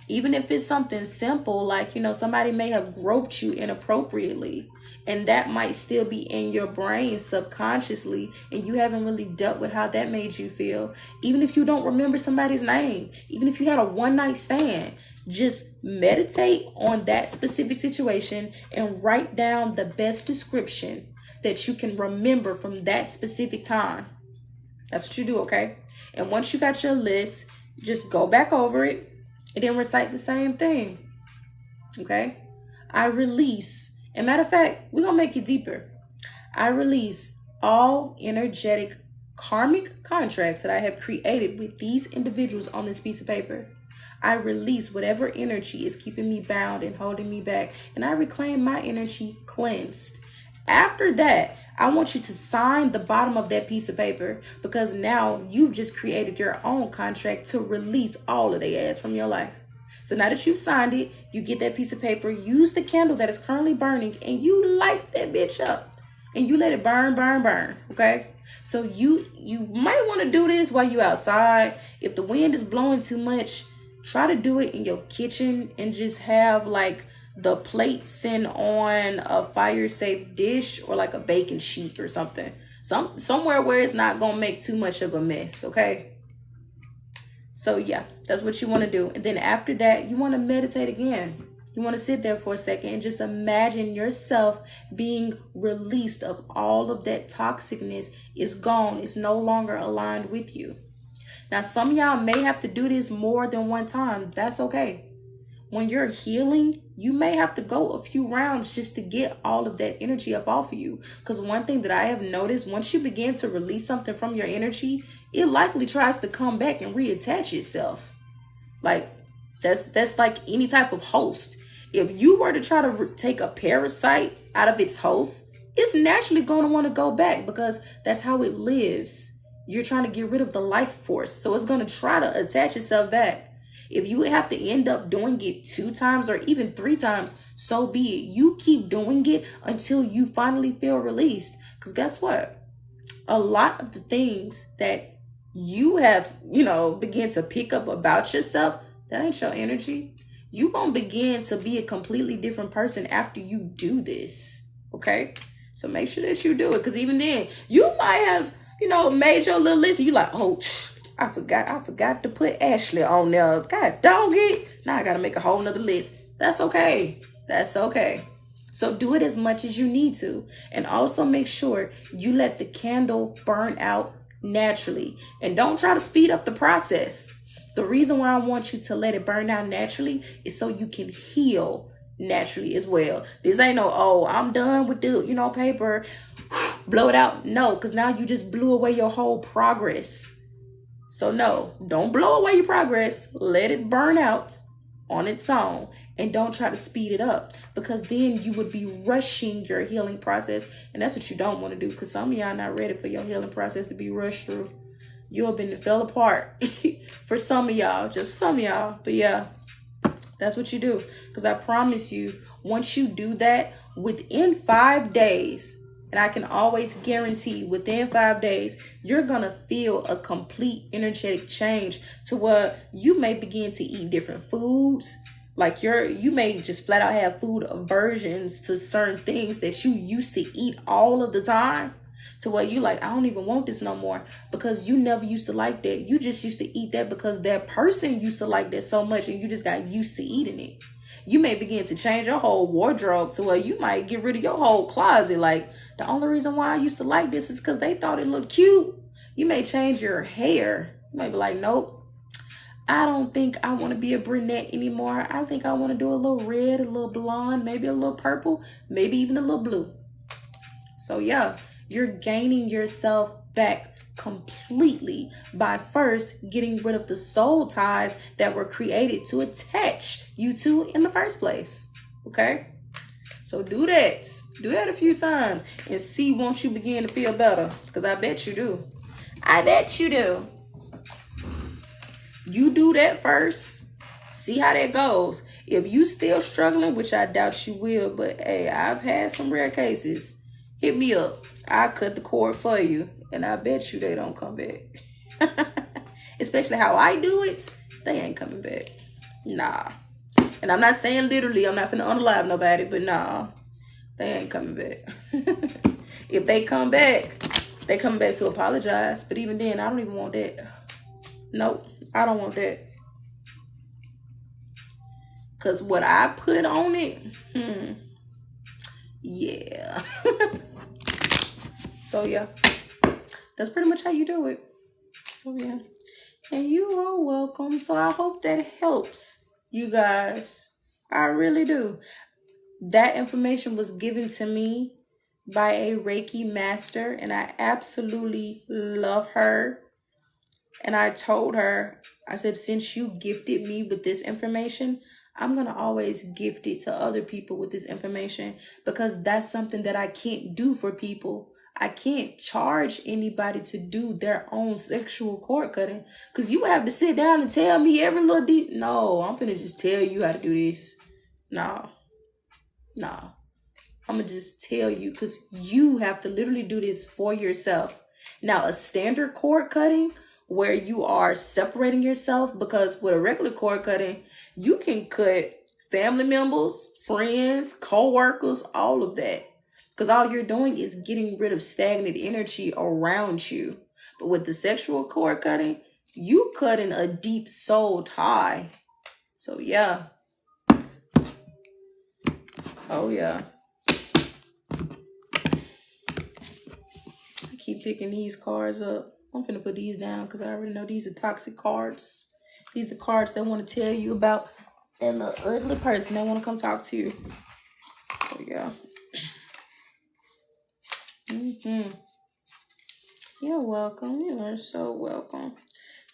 Even if it's something simple, like, somebody may have groped you inappropriately, and that might still be in your brain subconsciously, and you haven't really dealt with how that made you feel. Even if you don't remember somebody's name, even if you had a one-night stand, just meditate on that specific situation and write down the best description that you can remember from that specific time. That's what you do, okay? And once you got your list, just go back over it and then recite the same thing, okay? I release, and matter of fact, we're gonna make it deeper. I release all energetic karmic contracts that I have created with these individuals on this piece of paper. I release whatever energy is keeping me bound and holding me back, and I reclaim my energy cleansed. After that, I want you to sign the bottom of that piece of paper, because now you've just created your own contract to release all of their ass from your life. So now that you've signed it, you get that piece of paper, use the candle that is currently burning, and you light that bitch up. And you let it burn, burn, burn, okay? So you might want to do this while you're outside. If the wind is blowing too much, try to do it in your kitchen and just have like the plate sitting on a fire safe dish, or like a baking sheet or something. Somewhere where it's not gonna make too much of a mess, okay? So yeah, that's what you want to do. And then after that, you want to meditate again. You want to sit there for a second and just imagine yourself being released of all of that toxicness. Is gone. It's no longer aligned with you. Now, some of y'all may have to do this more than one time. That's okay. When you're healing, you may have to go a few rounds just to get all of that energy up off of you. Because one thing that I have noticed, once you begin to release something from your energy, it likely tries to come back and reattach itself. Like, that's like any type of host. If you were to try to take a parasite out of its host, it's naturally going to want to go back, because that's how it lives. You're trying to get rid of the life force, so it's going to try to attach itself back. If you have to end up doing it 2 times or even 3 times, so be it. You keep doing it until you finally feel released. Because guess what? A lot of the things that you have, begin to pick up about yourself, that ain't your energy. You're going to begin to be a completely different person after you do this. Okay? So make sure that you do it. Because even then, you might have, made your little list and you're like, oh, I forgot to put Ashley on there. God dog it. Now I got to make a whole nother list. That's okay. That's okay. So do it as much as you need to. And also make sure you let the candle burn out naturally. And don't try to speed up the process. The reason why I want you to let it burn out naturally is so you can heal naturally as well. This ain't no, oh, I'm done with the, paper. Blow it out. No, because now you just blew away your whole progress. So no, don't blow away your progress. Let it burn out on its own, and don't try to speed it up, because then you would be rushing your healing process, and that's what you don't want to do, because some of y'all not ready for your healing process to be rushed through. You have been fell apart for some of y'all, just some of y'all. But yeah, that's what you do, because I promise you, once you do that, within 5 days, and I can always guarantee within 5 days, you're going to feel a complete energetic change to where you may begin to eat different foods. Like you may just flat out have food aversions to certain things that you used to eat all of the time. to where you like, I don't even want this no more, because you never used to like that. You just used to eat that because that person used to like that so much, and you just got used to eating it. You may begin to change your whole wardrobe to where you might get rid of your whole closet. Like, the only reason why I used to like this is because they thought it looked cute. You may change your hair. You may be like, nope, I don't think I want to be a brunette anymore. I think I want to do a little red, a little blonde, maybe a little purple, maybe even a little blue. So yeah, you're gaining yourself back completely by first getting rid of the soul ties that were created to attach you to in the first place. Okay? So do that. Do that a few times and see, won't you begin to feel better? Because I bet you do. I bet you do. You do that first. See how that goes. If you still struggling, which I doubt you will, but hey, I've had some rare cases. Hit me up. I'll cut the cord for you. And I bet you they don't come back. Especially how I do it, they ain't coming back. Nah. And I'm not saying literally, I'm not finna unalive nobody, but nah, they ain't coming back. If they come back, they come back to apologize. But even then, I don't even want that. Nope, I don't want that. Because what I put on it, yeah. So yeah, that's pretty much how you do it. So yeah, and you are welcome. So I hope that helps you guys. I really do. That information was given to me by a Reiki master, and I absolutely love her. And I told her, I said, since you gifted me with this information, I'm going to always gift it to other people with this information, because that's something that I can't do for people. I can't charge anybody to do their own sexual cord cutting, because you have to sit down and tell me every little detail. No, I'm going to just tell you how to do this. No. I'm going to just tell you, because you have to literally do this for yourself. Now, a standard cord cutting where you are separating yourself, because with a regular cord cutting, you can cut family members, friends, co-workers, all of that. Because all you're doing is getting rid of stagnant energy around you. But with the sexual cord cutting, you cutting a deep soul tie. So yeah. Oh yeah. I keep picking these cards up. I'm finna put these down because I already know these are toxic cards. These are the cards that want to tell you about an ugly person that want to come talk to you. So yeah. You're welcome. You are so welcome.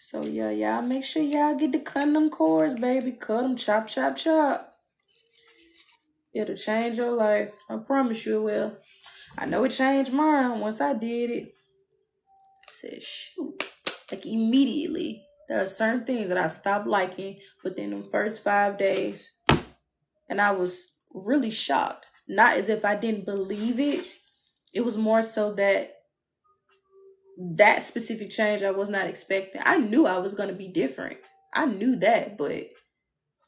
So yeah, y'all make sure y'all get to cutting them cords, baby. Cut them, chop, chop, chop. It'll change your life. I promise you it will. I know it changed mine once I did it. I said, shoot. Like immediately. There are certain things that I stopped liking within the first 5 days. And I was really shocked. Not as if I didn't believe it. It was more so that specific change I was not expecting. I knew I was going to be different. I knew that. But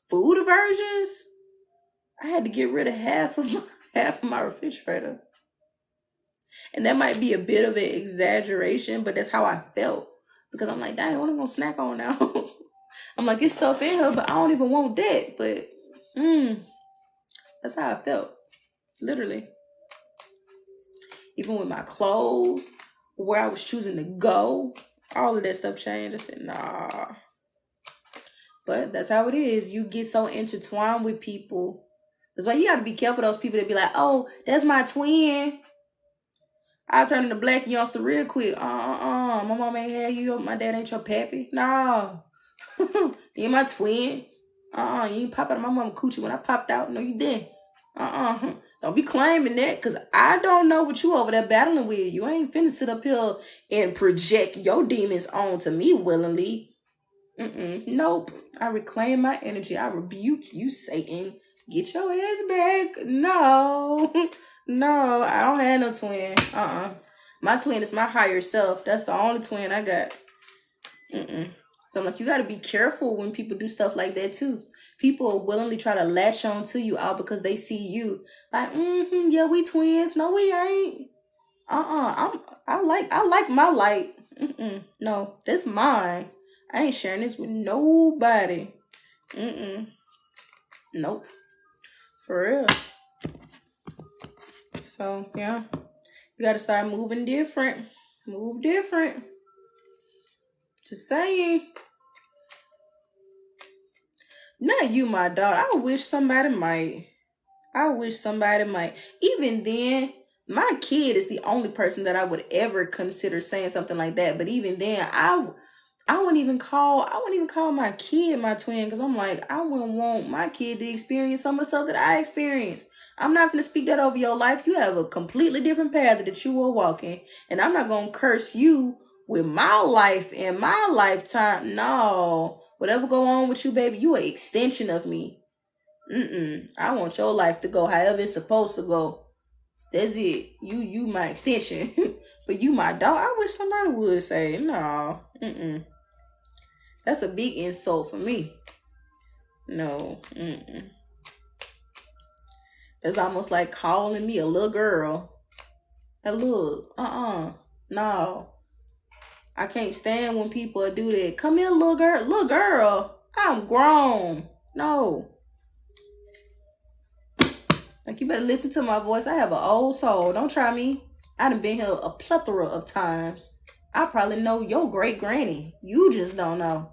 food aversions, I had to get rid of half of my refrigerator. And that might be a bit of an exaggeration, but that's how I felt. Because I'm like, dang, what am I going to snack on now? I'm like, it's stuff in here, but I don't even want that. But, that's how I felt. Literally. Even with my clothes, where I was choosing to go, all of that stuff changed. I said, nah. But that's how it is. You get so intertwined with people. That's why you got to be careful those people that be like, oh, that's my twin. I'll turn into black youngster real quick. My mom ain't had you. My dad ain't your pappy. No. You ain't my twin. You ain't pop out of my mama coochie when I popped out. No, you didn't. Don't be claiming that, because I don't know what you over there battling with. You ain't finna sit up here and project your demons onto me willingly. Nope. I reclaim my energy. I rebuke you, Satan. Get your ass back. No. No, I don't have no twin. My twin is my higher self. That's the only twin I got. So I'm like, you got to be careful when people do stuff like that too. People will willingly try to latch on to you all because they see you. Like, yeah, we twins. No, we ain't. I like my light. No, that's mine. I ain't sharing this with nobody. Nope. For real. So yeah, you gotta start moving different. Move different. Just saying. Not you, my dog. I wish somebody might. Even then, my kid is the only person that I would ever consider saying something like that. But even then, I wouldn't even call my kid my twin, because I'm like, I wouldn't want my kid to experience some of the stuff that I experienced. I'm not going to speak that over your life. You have a completely different path that you are walking, and I'm not going to curse you with my life and my lifetime. No, whatever go on with you, baby, you an extension of me. I want your life to go however it's supposed to go. That's it. You my extension. But you my dog. I wish somebody would say, no. That's a big insult for me. No. That's almost like calling me a little girl. No. I can't stand when people do that. Come here, little girl. Little girl. I'm grown. No. Like, you better listen to my voice. I have an old soul. Don't try me. I done been here a plethora of times. I probably know your great granny. You just don't know.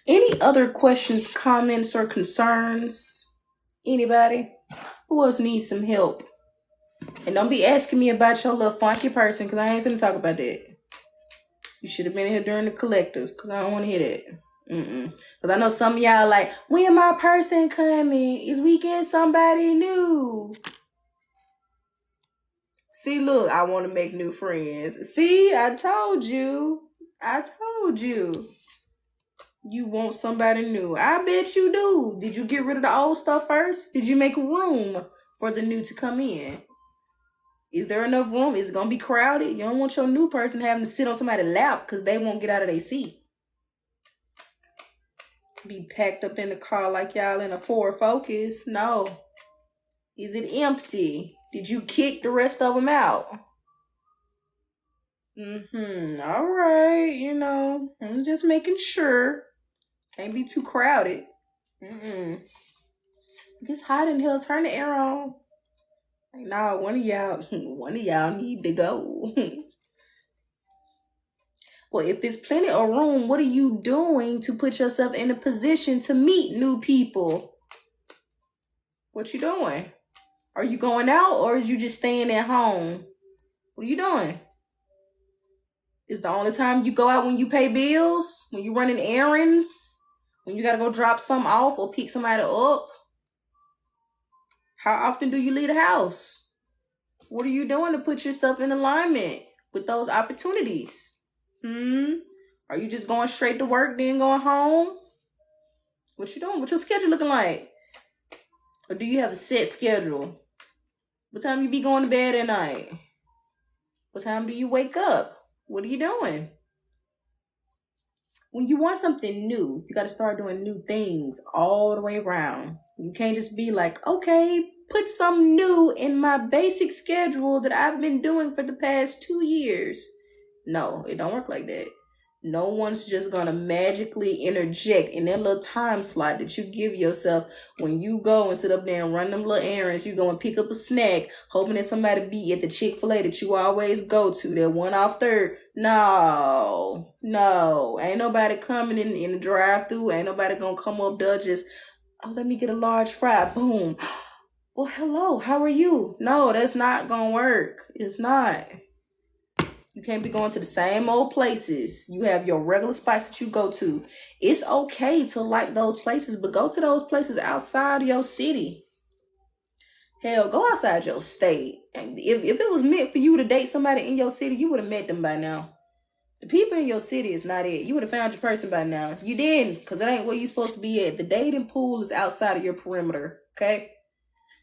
Any other questions, comments, or concerns? Anybody? Who else needs some help? And don't be asking me about your little funky person, because I ain't finna talk about that. You should have been here during the collective, because I don't want to hear that. Because I know some of y'all like, when my person coming? Is we getting somebody new? See, look, I want to make new friends. See, I told you. You want somebody new. I bet you do. Did you get rid of the old stuff first? Did you make room for the new to come in? Is there enough room? Is it going to be crowded? You don't want your new person having to sit on somebody's lap because they won't get out of their seat. Be packed up in the car like y'all in a Ford Focus. No. Is it empty? Did you kick the rest of them out? All right. I'm just making sure. Can't be too crowded. If it's hot in here, turn the air on. Like, nah, one of y'all need to go. Well, if it's plenty of room, what are you doing to put yourself in a position to meet new people? What you doing? Are you going out, or are you just staying at home? What are you doing? Is the only time you go out when you pay bills? When you running errands? When you gotta go drop something off or pick somebody up? How often do you leave the house? What are you doing to put yourself in alignment with those opportunities? Are you just going straight to work, then going home? What you doing? What's your schedule looking like? Or do you have a set schedule? What time you be going to bed at night? What time do you wake up? What are you doing? When you want something new, you got to start doing new things all the way around. You can't just be like, okay, put some new in my basic schedule that I've been doing for the past 2 years. No, it don't work like that. No one's just going to magically interject in that little time slot that you give yourself when you go and sit up there and run them little errands. You go and pick up a snack, hoping that somebody be at the Chick-fil-A that you always go to, that one off third. No. Ain't nobody coming in the drive-thru. Ain't nobody going to come up there just, oh, let me get a large fry. Boom. Well, hello, how are you? No, that's not going to work. It's not. You can't be going to the same old places. You have your regular spots that you go to. It's okay to like those places, but go to those places outside of your city. Hell, go outside your state. And if it was meant for you to date somebody in your city, you would have met them by now. The people in your city is not it. You would have found your person by now. You didn't, because it ain't where you're supposed to be at. The dating pool is outside of your perimeter, okay?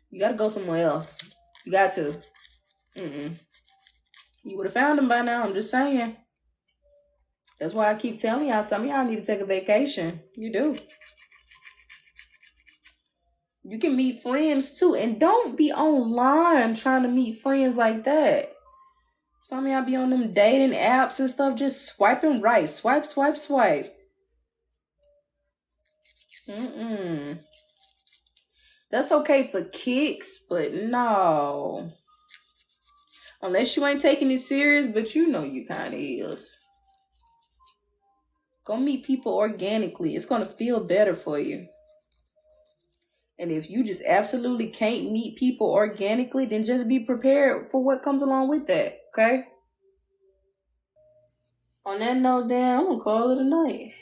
You got to go somewhere else. You got to. You would have found him by now. I'm just saying. That's why I keep telling y'all, some of y'all need to take a vacation. You do. You can meet friends too. And don't be online trying to meet friends like that. Some of y'all be on them dating apps and stuff, just swiping right. Swipe, swipe, swipe. That's okay for kicks, but no. Unless you ain't taking it serious, but you know you kind of is. Go meet people organically. It's going to feel better for you. And if you just absolutely can't meet people organically, then just be prepared for what comes along with that, okay? On that note, then, I'm going to call it a night.